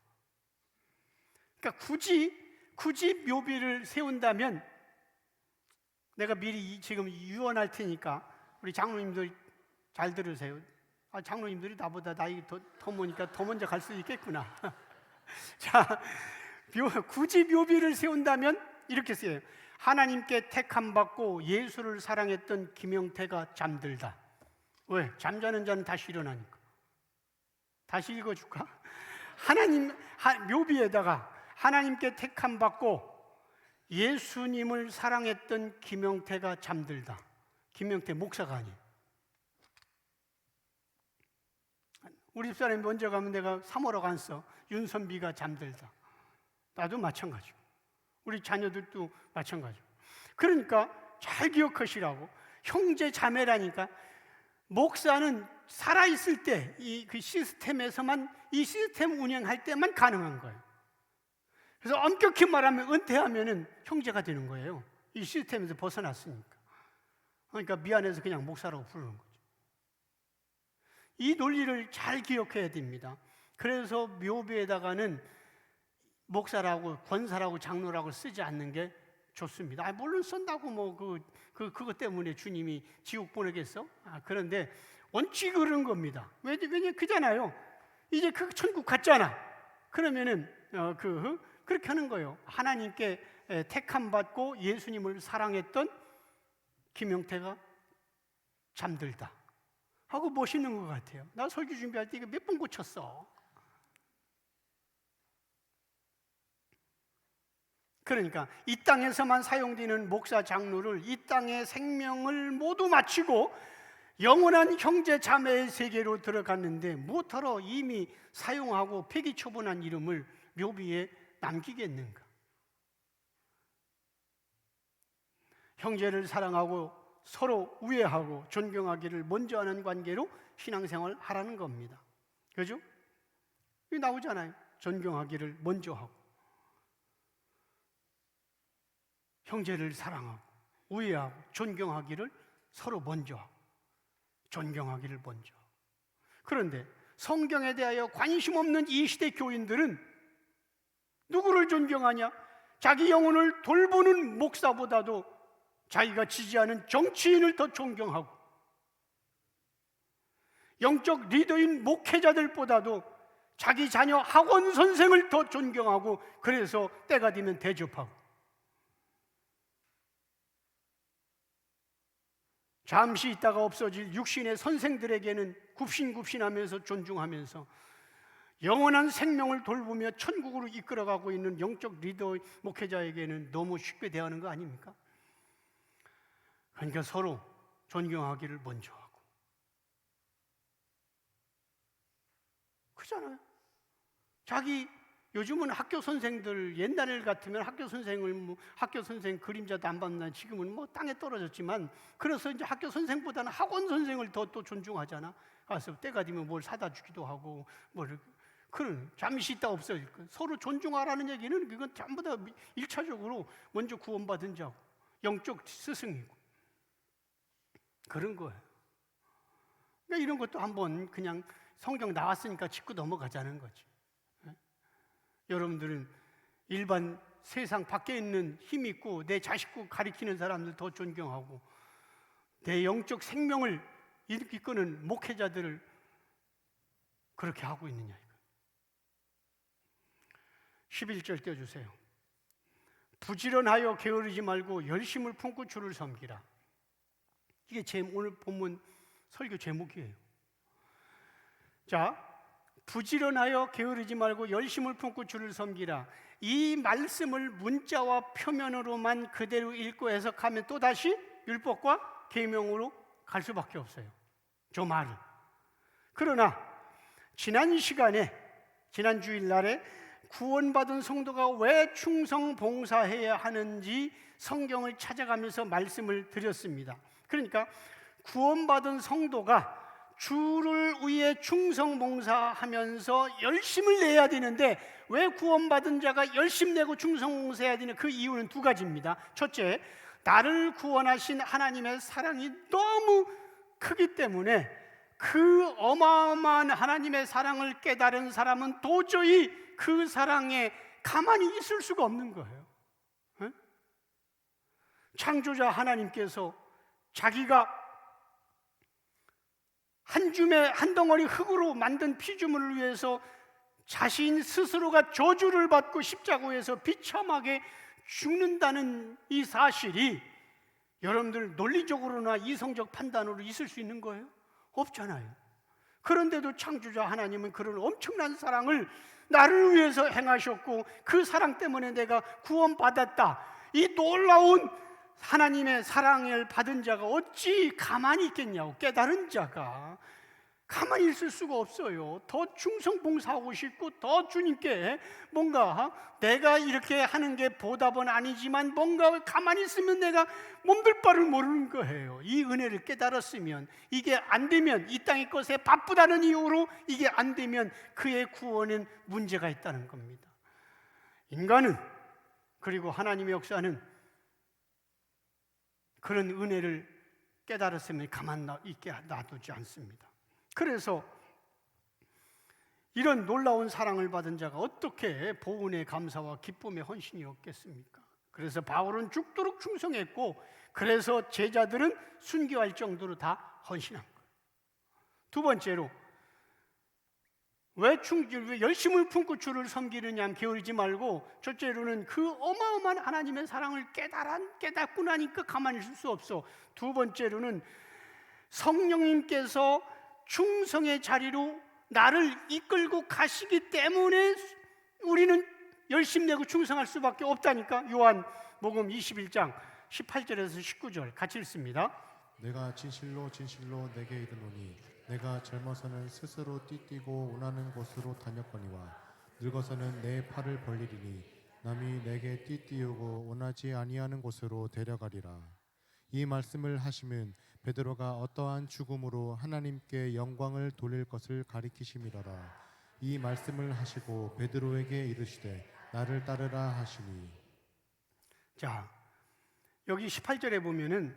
그러니까 굳이 묘비를 세운다면 내가 미리 지금 유언할 테니까 우리 장로님들 잘 들으세요. 장로님들이 나보다 나이 더 많으니까 더 먼저 갈 수 있겠구나. 자, 굳이 묘비를 세운다면 이렇게 써요. 하나님께 택함 받고 예수를 사랑했던 김영태가 잠들다. 왜? 잠자는 자는 다시 일어나니까. 다시 읽어줄까? 묘비에다가 하나님께 택함 받고 예수님을 사랑했던 김영태가 잠들다. 김영태 목사가 아니에요. 우리 집사람이 먼저 가면 내가 사모라고 안 써. 윤선비가 잠들다. 나도 마찬가지고 우리 자녀들도 마찬가지고. 그러니까 잘 기억하시라고. 형제 자매라니까. 목사는 살아있을 때 그 시스템에서만 이 시스템 운영할 때만 가능한 거예요. 그래서 엄격히 말하면 은퇴하면은 형제가 되는 거예요. 이 시스템에서 벗어났으니까. 그러니까 미안해서 그냥 목사라고 부르는 거죠. 이 논리를 잘 기억해야 됩니다. 그래서 묘비에다가는 목사라고 권사라고 장로라고 쓰지 않는 게 좋습니다. 물론 쓴다고 그것 때문에 주님이 지옥 보내겠어? 그런데 원칙 그런 겁니다. 왜냐 그잖아요. 이제 그 천국 갔잖아. 그러면은 그렇게 하는 거예요. 하나님께 택함 받고 예수님을 사랑했던 김영태가 잠들다 하고 멋있는 것 같아요. 나 설교 준비할 때 이거 몇 번 고쳤어. 그러니까 이 땅에서만 사용되는 목사 장로를 이 땅의 생명을 모두 마치고 영원한 형제 자매의 세계로 들어갔는데 무엇하러 이미 사용하고 폐기 처분한 이름을 묘비에 남기겠는가? 형제를 사랑하고 서로 우애하고 존경하기를 먼저 하는 관계로 신앙생활 하라는 겁니다. 그죠? 여기 나오잖아요. 존경하기를 먼저 하고 형제를 사랑하고 우애하고 존경하기를 서로 먼저 하고 존경하기를 먼저 하고. 그런데 성경에 대하여 관심 없는 이 시대 교인들은 누구를 존경하냐? 자기 영혼을 돌보는 목사보다도 자기가 지지하는 정치인을 더 존경하고 영적 리더인 목회자들보다도 자기 자녀 학원 선생을 더 존경하고 그래서 때가 되면 대접하고 잠시 있다가 없어질 육신의 선생들에게는 굽신굽신하면서 존중하면서 영원한 생명을 돌보며 천국으로 이끌어가고 있는 영적 리더 목회자에게는 너무 쉽게 대하는 거 아닙니까? 그러니까 서로 존경하기를 먼저 하고 그렇잖아요. 자기 요즘은 학교 선생들, 옛날 같으면 학교 선생을 학교 선생 그림자도 안 받는, 지금은 뭐 땅에 떨어졌지만, 그래서 이제 학교 선생보다는 학원 선생을 더 또 존중하잖아. 가서 때가 되면 뭘 사다 주기도 하고, 그런 잠시 있다 없어질 거. 서로 존중하라는 얘기는 그건 전부 다 1차적으로 먼저 구원받은 자고 영적 스승이고 그런 거예요. 그러니까 이런 것도 한번 그냥 성경 나왔으니까 짚고 넘어가자는 거지. 여러분들은 일반 세상 밖에 있는 힘 있고 내 자식କୁ 가리키는 사람들 더 존경하고, 내 영적 생명을 이끄는 목회자들을 그렇게 하고 있느냐. 11절 떼어주세요. 부지런하여 게으르지 말고 열심을 품고 주를 섬기라. 이게 오늘 본문 설교 제목이에요. 자, 부지런하여 게으르지 말고 열심을 품고 주를 섬기라. 이 말씀을 문자와 표면으로만 그대로 읽고 해석하면 또다시 율법과 계명으로 갈 수밖에 없어요, 저 말을. 그러나 지난 주일날에 구원받은 성도가 왜 충성 봉사해야 하는지 성경을 찾아가면서 말씀을 드렸습니다. 그러니까 구원받은 성도가 주를 위해 충성 봉사하면서 열심을 내야 되는데, 왜 구원받은 자가 열심 내고 충성 봉사해야 되는 그 이유는 두 가지입니다. 첫째, 나를 구원하신 하나님의 사랑이 너무 크기 때문에 그 어마어마한 하나님의 사랑을 깨달은 사람은 도저히 그 사랑에 가만히 있을 수가 없는 거예요. 창조자 하나님께서 자기가 한 덩어리 흙으로 만든 피조물을 위해서 자신 스스로가 저주를 받고 십자가에서 비참하게 죽는다는 이 사실이 여러분들 논리적으로나 이성적 판단으로 있을 수 있는 거예요? 없잖아요. 그런데도 창조자 하나님은 그런 엄청난 사랑을 나를 위해서 행하셨고, 그 사랑 때문에 내가 구원받았다, 이 놀라운 하나님의 사랑을 받은 자가 어찌 가만히 있겠냐고. 깨달은 자가 가만히 있을 수가 없어요. 더 충성 봉사하고 싶고, 더 주님께 뭔가 내가 이렇게 하는 게 보답은 아니지만 뭔가 가만히 있으면 내가 몸둘 바를 모르는 거예요. 이 은혜를 깨달았으면, 이게 안 되면, 이 땅의 것에 바쁘다는 이유로 이게 안 되면 그의 구원엔 문제가 있다는 겁니다. 인간은, 그리고 하나님의 역사는 그런 은혜를 깨달았으면 가만 있게 놔두지 않습니다. 그래서 이런 놀라운 사랑을 받은 자가 어떻게 보은의 감사와 기쁨의 헌신이 없겠습니까? 그래서 바울은 죽도록 충성했고, 그래서 제자들은 순교할 정도로 다 헌신한 거예요. 두 번째로, 왜 열심을 품고 주를 섬기느냐 하면 게으르지 말고, 첫째로는 그 어마어마한 하나님의 사랑을 깨닫고 나니까 가만히 있을 수 없어. 두 번째로는 성령님께서 충성의 자리로 나를 이끌고 가시기 때문에 우리는 열심 내고 충성할 수밖에 없다니까. 요한복음 21장 18절에서 19절 같이 읽습니다. 내가 진실로 진실로 내게 이르노니 내가 젊어서는 스스로 띠띠고 원하는 곳으로 다녔거니와 늙어서는 내 팔을 벌리리니 남이 내게 띠띠우고 원하지 아니하는 곳으로 데려가리라. 이 말씀을 하심은 베드로가 어떠한 죽음으로 하나님께 영광을 돌릴 것을 가리키심이더라. 이 말씀을 하시고 베드로에게 이르시되 나를 따르라 하시니. 자, 여기 18절에 보면은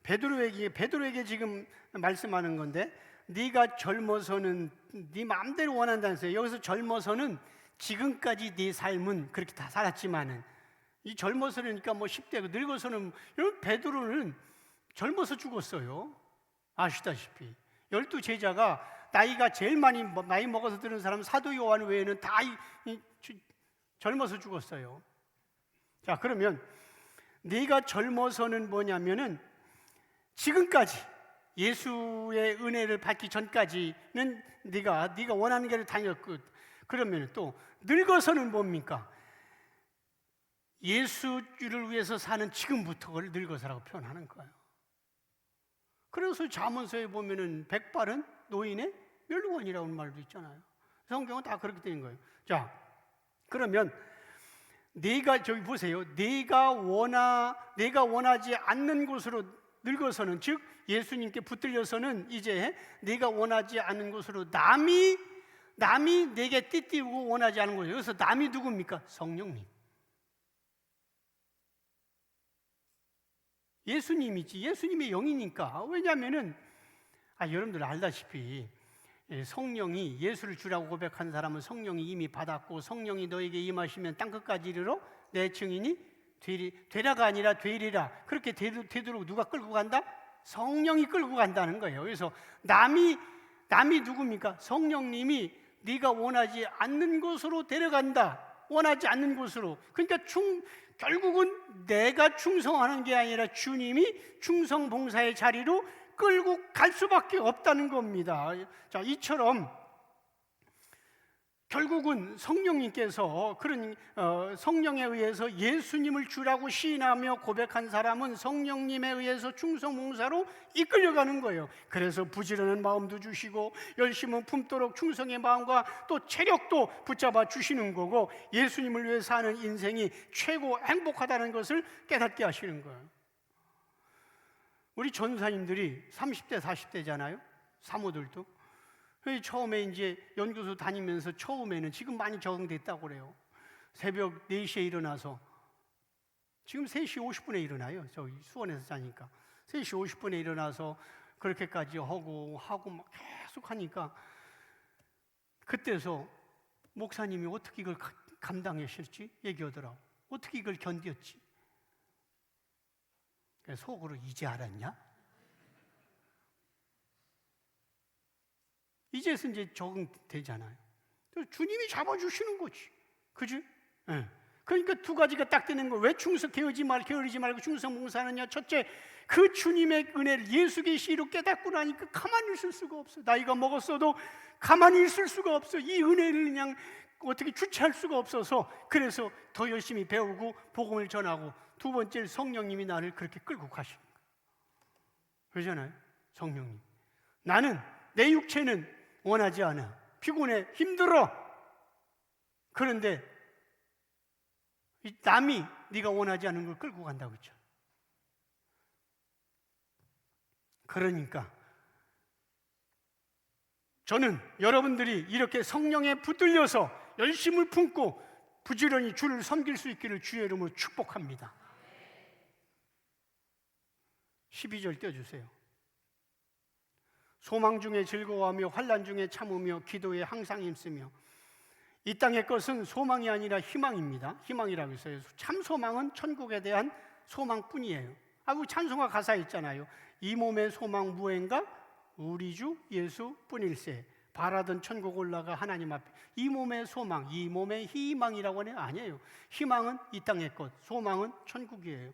베드로에게 지금 말씀하는 건데, 네가 젊어서는 네 마음대로 원한다는 거예요. 여기서 젊어서는 지금까지 네 삶은 그렇게 다 살았지만은, 이 젊어서니까 뭐 10대고, 늙어서는, 여러분 베드로는 젊어서 죽었어요. 아시다시피 12제자가 나이가 제일 많이 나이 먹어서 들은 사람 사도 요한 외에는 다 젊어서 죽었어요. 자, 그러면 네가 젊어서는 뭐냐면은 지금까지 예수의 은혜를 받기 전까지는 네가 원하는 길을 다녔고, 그러면 또 늙어서는 뭡니까? 예수를 위해서 사는 지금부터를 늙어서라고 표현하는 거예요. 그래서 잠언서에 보면은 백발은 노인의 멸관이라는 말도 있잖아요. 성경은 다 그렇게 되는 거예요. 자, 그러면 내가 저기 보세요. 내가 원하지 않는 곳으로 늙어서는, 즉 예수님께 붙들려서는 이제 내가 원하지 않는 곳으로 남이 내게 띠띠우고 원하지 않은 곳이에요. 그래서 남이 누굽니까? 성령님. 예수님이지. 예수님의 영이니까. 왜냐하면은 여러분들 알다시피 성령이, 예수를 주라고 고백한 사람은 성령이 이미 받았고, 성령이 너에게 임하시면 땅끝까지 이르러 내 증인이 되라가 아니라 되리라. 그렇게 되도록 누가 끌고 간다? 성령이 끌고 간다는 거예요. 그래서 남이 누굽니까? 성령님이 네가 원하지 않는 곳으로 데려간다. 원하지 않는 곳으로. 그러니까 결국은 내가 충성하는 게 아니라 주님이 충성 봉사의 자리로 끌고 갈 수밖에 없다는 겁니다. 자, 이처럼 결국은 성령님께서 그런 성령에 의해서 예수님을 주라고 시인하며 고백한 사람은 성령님에 의해서 충성 봉사로 이끌려가는 거예요. 그래서 부지런한 마음도 주시고 열심은 품도록 충성의 마음과 또 체력도 붙잡아 주시는 거고, 예수님을 위해 사는 인생이 최고 행복하다는 것을 깨닫게 하시는 거예요. 우리 전사님들이 30대 40대잖아요. 사모들도 처음에 이제 연구소 다니면서 처음에는, 지금 많이 적응됐다고 그래요. 새벽 4시에 일어나서, 지금 3시 50분에 일어나요. 저기 수원에서 자니까 3시 50분에 일어나서 그렇게까지 하고 막 계속 하니까, 그때서 목사님이 어떻게 이걸 감당하실지 얘기하더라고. 어떻게 이걸 견뎠지? 속으로 이제 알았냐? 이제서 이제 적응되잖아요. 주님이 잡아주시는 거지. 그지? 네. 그러니까 두 가지가 딱 되는 거예요. 왜 게으르지 말고 충성 봉사하느냐? 첫째, 그 주님의 은혜를 예수 계시로 깨닫고 나니까 가만히 있을 수가 없어. 나이가 먹었어도 가만히 있을 수가 없어. 이 은혜를 그냥 어떻게 주체할 수가 없어서, 그래서 더 열심히 배우고 복음을 전하고, 두 번째, 성령님이 나를 그렇게 끌고 가시는 거예요. 그러잖아요. 성령님. 나는, 내 육체는 원하지 않아. 피곤해. 힘들어. 그런데 남이 네가 원하지 않은 걸 끌고 간다고 했죠. 그러니까 저는 여러분들이 이렇게 성령에 붙들려서 열심을 품고 부지런히 주를 섬길 수 있기를 주의 이름으로 축복합니다. 12절 띄워주세요. 소망 중에 즐거워하며 환난 중에 참으며 기도에 항상 힘쓰며. 이 땅의 것은 소망이 아니라 희망입니다. 희망이라고 했어요. 참 소망은 천국에 대한 소망뿐이에요. 우리 찬송가 가사에 있잖아요. 이 몸의 소망 무엇인가? 우리 주 예수 뿐일세. 바라던 천국 올라가 하나님 앞에. 이 몸의 소망, 이 몸의 희망이라고 하는 게 아니에요. 희망은 이 땅의 것, 소망은 천국이에요.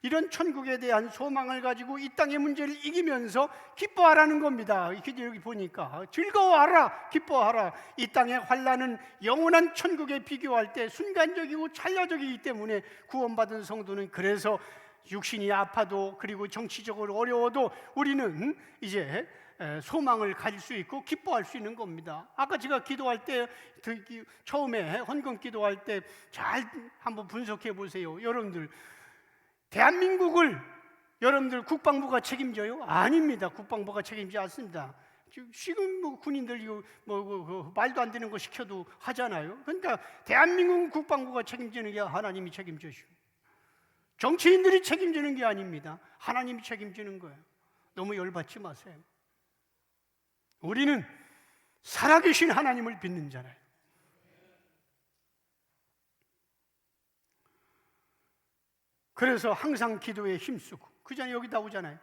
이런 천국에 대한 소망을 가지고 이 땅의 문제를 이기면서 기뻐하라는 겁니다. 여기 보니까 즐거워하라, 기뻐하라. 이 땅의 환난은 영원한 천국에 비교할 때 순간적이고 찰나적이기 때문에 구원받은 성도는, 그래서 육신이 아파도 그리고 정치적으로 어려워도 우리는 이제 소망을 가질 수 있고 기뻐할 수 있는 겁니다. 아까 제가 기도할 때, 처음에 헌금 기도할 때 잘 한번 분석해 보세요. 여러분들, 대한민국을 여러분들 국방부가 책임져요? 아닙니다. 국방부가 책임지지 않습니다. 지금 군인들 말도 안 되는 거 시켜도 하잖아요. 그러니까 대한민국 국방부가 책임지는 게 하나님이 책임져주고, 정치인들이 책임지는 게 아닙니다. 하나님이 책임지는 거예요. 너무 열받지 마세요. 우리는 살아계신 하나님을 믿는 자라요. 그래서 항상 기도에 힘쓰고, 그 전에 여기 나오잖아요.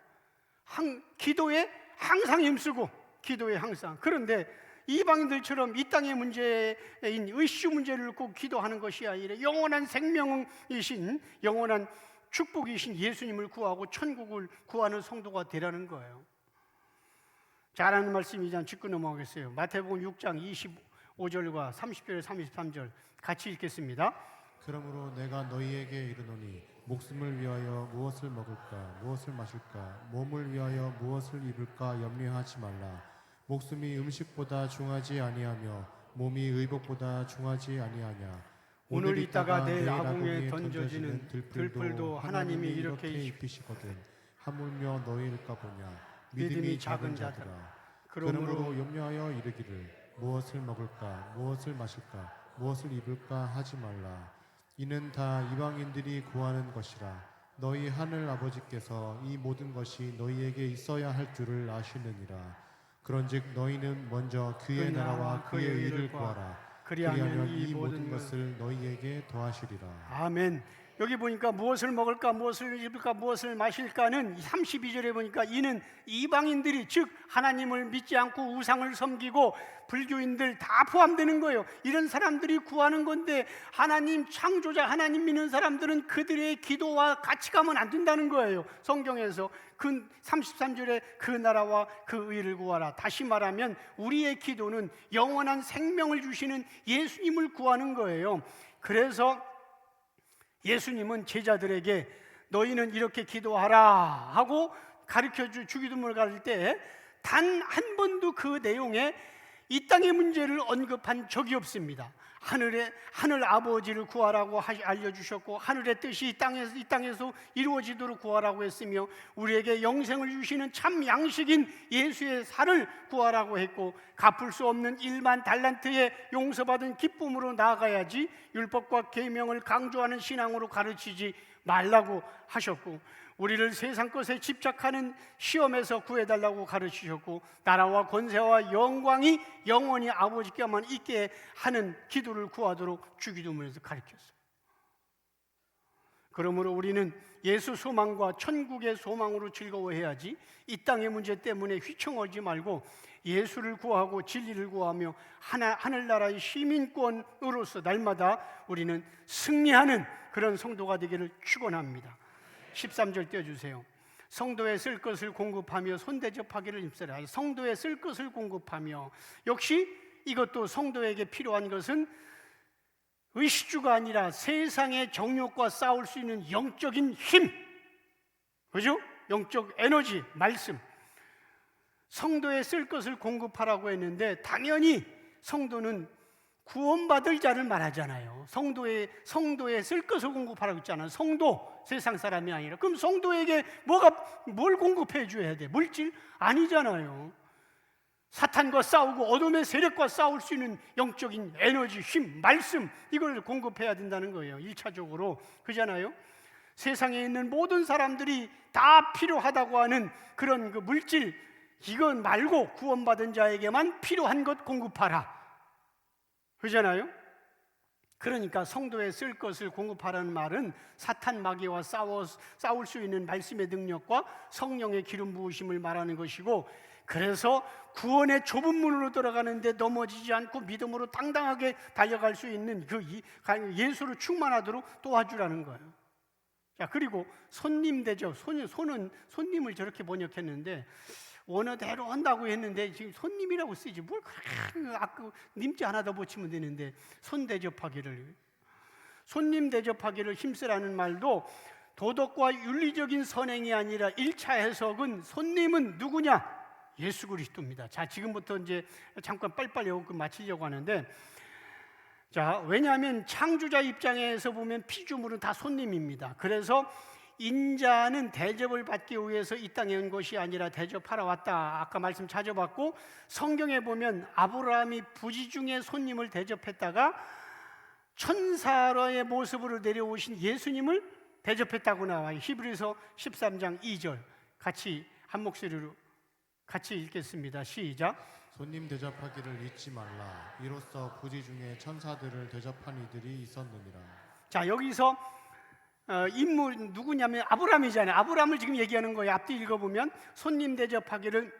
기도에 항상 힘쓰고, 기도에 항상. 그런데 이방인들처럼 이 땅의 문제인 의슈 문제를 꼭 기도하는 것이 아니라 영원한 생명이신, 영원한 축복이신 예수님을 구하고 천국을 구하는 성도가 되라는 거예요. 잘하는 말씀이잖아요. 짚고 넘어가겠어요. 마태복음 6장 25절과 30절, 33절 같이 읽겠습니다. 그러므로 내가 너희에게 이르노니 목숨을 위하여 무엇을 먹을까, 무엇을 마실까, 몸을 위하여 무엇을 입을까 염려하지 말라. 목숨이 음식보다 중하지 아니하며 몸이 의복보다 중하지 아니하냐. 오늘 있다가 내일 아궁에 던져지는 들풀도 하나님이 이렇게 입히시거든 하물며 너희일까 보냐 믿음이 작은 자들아. 그러므로 염려하여 이르기를 무엇을 먹을까 무엇을 마실까 무엇을 입을까 하지 말라. 이는 다 이방인들이 구하는 것이라. 너희 하늘 아버지께서 이 모든 것이 너희에게 있어야 할 줄을 아시느니라. 그런즉 너희는 먼저 그의 나라와 그의 의를 구하라. 그리하면 이 모든 것을 너희에게 더하시리라. 아멘. 여기 보니까 무엇을 먹을까 무엇을 입을까 무엇을 마실까는 32절에 보니까 이는 이방인들이 즉 하나님을 믿지 않고 우상을 섬기고 불교인들 다 포함되는 거예요. 이런 사람들이 구하는 건데 하나님 창조자 하나님 믿는 사람들은 그들의 기도와 같이 가면 안 된다는 거예요. 성경에서 그 33절에 그 나라와 그 의를 구하라. 다시 말하면 우리의 기도는 영원한 생명을 주시는 예수님을 구하는 거예요. 그래서 예수님은 제자들에게 너희는 이렇게 기도하라 하고 가르쳐 주기도문을 가를 때 단 한 번도 그 내용에 이 땅의 문제를 언급한 적이 없습니다. 하늘 아버지를 구하라고 알려주셨고 하늘의 뜻이 이 땅에서 이루어지도록 구하라고 했으며 우리에게 영생을 주시는 참 양식인 예수의 살을 구하라고 했고 갚을 수 없는 1만 달란트의 용서받은 기쁨으로 나아가야지 율법과 계명을 강조하는 신앙으로 가르치지 말라고 하셨고 우리를 세상 것에 집착하는 시험에서 구해달라고 가르치셨고 나라와 권세와 영광이 영원히 아버지께만 있게 하는 기도를 구하도록 주기도문에서 가르쳤어요. 그러므로 우리는 예수 소망과 천국의 소망으로 즐거워해야지 이 땅의 문제 때문에 휘청하지 말고 예수를 구하고 진리를 구하며 하늘나라의 시민권으로서 날마다 우리는 승리하는 그런 성도가 되기를 축원합니다. 13절 떼어주세요. 성도에 쓸 것을 공급하며 손대접하기를 힘쓰라. 성도에 쓸 것을 공급하며 역시 이것도 성도에게 필요한 것은 의식주가 아니라 세상의 정욕과 싸울 수 있는 영적인 힘, 그죠? 영적 에너지, 말씀. 성도에 쓸 것을 공급하라고 했는데 당연히 성도는 구원받을 자를 말하잖아요. 성도에 쓸 것을 공급하라고 했잖아요. 성도, 세상 사람이 아니라. 그럼 성도에게 뭘 공급해 줘야 돼? 물질? 아니잖아요. 사탄과 싸우고 어둠의 세력과 싸울 수 있는 영적인 에너지, 힘, 말씀, 이걸 공급해야 된다는 거예요. 1차적으로. 그잖아요. 세상에 있는 모든 사람들이 다 필요하다고 하는 그런 그 물질, 이건 말고 구원받은 자에게만 필요한 것 공급하라. 그잖아요. 그러니까 성도에 쓸 것을 공급하라는 말은 사탄 마귀와 싸울 수 있는 말씀의 능력과 성령의 기름 부으심을 말하는 것이고 그래서 구원의 좁은 문으로 들어가는데 넘어지지 않고 믿음으로 당당하게 달려갈 수 있는 그 예수로 충만하도록 도와주라는 거예요. 자, 그리고 손님 대접, 손님을 저렇게 번역했는데 원어대로 한다고 했는데 지금 손님이라고 쓰지 뭘 그렇게 아까 님자 하나 더 붙이면 되는데 손님 대접하기를 힘쓰라는 말도 도덕과 윤리적인 선행이 아니라 1차 해석은 손님은 누구냐? 예수 그리스도입니다. 자, 지금부터 이제 잠깐 빨리빨리 마치려고 하는데 자, 왜냐하면 창조자 입장에서 보면 피조물은 다 손님입니다. 그래서 인자는 대접을 받기 위해서 이 땅에 온 것이 아니라 대접하러 왔다. 아까 말씀 찾아봤고 성경에 보면 아브라함이 부지 중에 손님을 대접했다가 천사로의 모습으로 내려오신 예수님을 대접했다고 나와요. 히브리서 13장 2절 같이 한 목소리로 같이 읽겠습니다. 시작. 손님 대접하기를 잊지 말라. 이로써 부지 중에 천사들을 대접한 이들이 있었느니라. 자, 여기서 인물 누구냐면 아브라함이잖아요. 아브라함을 지금 얘기하는 거예요. 앞뒤 읽어보면 손님 대접하기를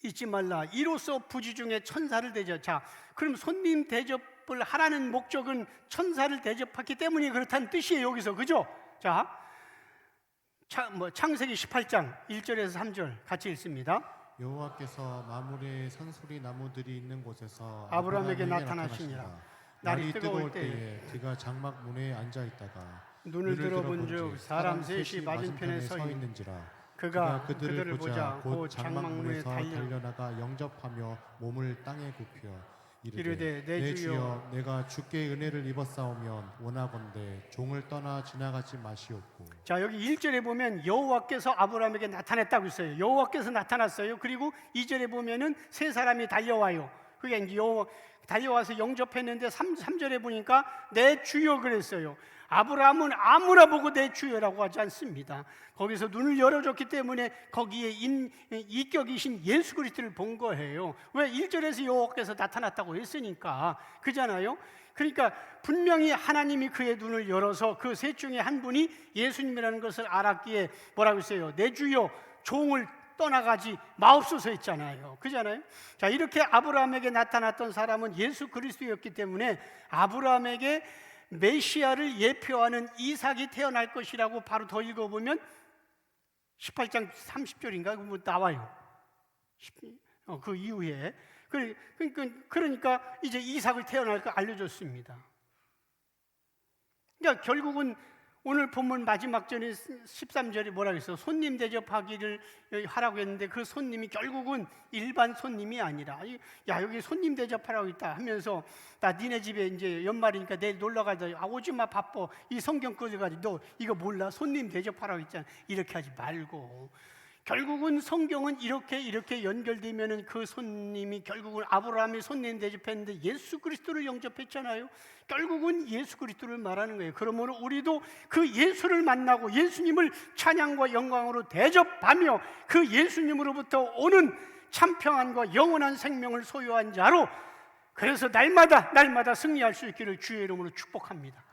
잊지 말라. 이로써 부지 중에 천사를 대접. 자, 그럼 손님 대접을 하라는 목적은 천사를 대접했기 때문에 그렇다는 뜻이에요. 여기서 그죠? 자, 창세기 18장 1절에서 3절 같이 읽습니다. 여호와께서 마므레 산소리 나무들이 있는 곳에서 아브라함에게 나타나시니라. 날이 뜨거울 때에 그가 장막 문에 앉아 있다가 눈을 들어본즉 사람 셋이 맞은편에 서 있는지라. 그가 그들을 보자 곧 장막 문에 달려나가 영접하며 몸을 땅에 굽혀 이르되 내 내 주여 주여 내가 주께 은혜를 입었사오면 원하건대 종을 떠나 지나가지 마시옵고. 자, 여기 1절에 보면 여호와께서 아브라함에게 나타났다고 있어요. 여호와께서 나타났어요. 그리고 2절에 보면은 세 사람이 달려와요. 그게 이제 달려와서 영접했는데 3절에 보니까 내 주여 그랬어요. 아브라함은 아무나 보고 내 주여라고 하지 않습니다. 거기서 눈을 열어줬기 때문에 거기에 인격이신 예수 그리스도를 본 거예요. 왜? 1절에서 여호와께서 나타났다고 했으니까. 그잖아요. 그러니까 분명히 하나님이 그의 눈을 열어서 그 셋 중에 한 분이 예수님이라는 것을 알았기에 뭐라고 했어요? 내 주여 종을 떠나가지 마옵소서 했잖아요. 그잖아요. 자, 이렇게 아브라함에게 나타났던 사람은 예수 그리스도였기 때문에 아브라함에게 메시아를 예표하는 이삭이 태어날 것이라고 바로 더 읽어보면 18장 30절인가 뭐 나와요. 그 이후에 그러니까 이제 이삭을 태어날 거 알려줬습니다. 그러니까 결국은 오늘 본문 마지막 절에 13절에 뭐라고 했어? 손님 대접하기를 하라고 했는데 그 손님이 결국은 일반 손님이 아니라, 야, 여기 손님 대접하라고 있다 하면서 나 니네 집에 이제 연말이니까 내일 놀러 가자. 오지 마, 바빠. 이 성경 꺼져가지고 너 이거 몰라? 손님 대접하라고 했잖아. 이렇게 하지 말고. 결국은 성경은 이렇게 연결되면은 그 손님이 결국은 아브라함이 손님 대접했는데 예수 그리스도를 영접했잖아요. 결국은 예수 그리스도를 말하는 거예요. 그러므로 우리도 그 예수를 만나고 예수님을 찬양과 영광으로 대접하며 그 예수님으로부터 오는 참 평안과 영원한 생명을 소유한 자로, 그래서 날마다 승리할 수 있기를 주의 이름으로 축복합니다.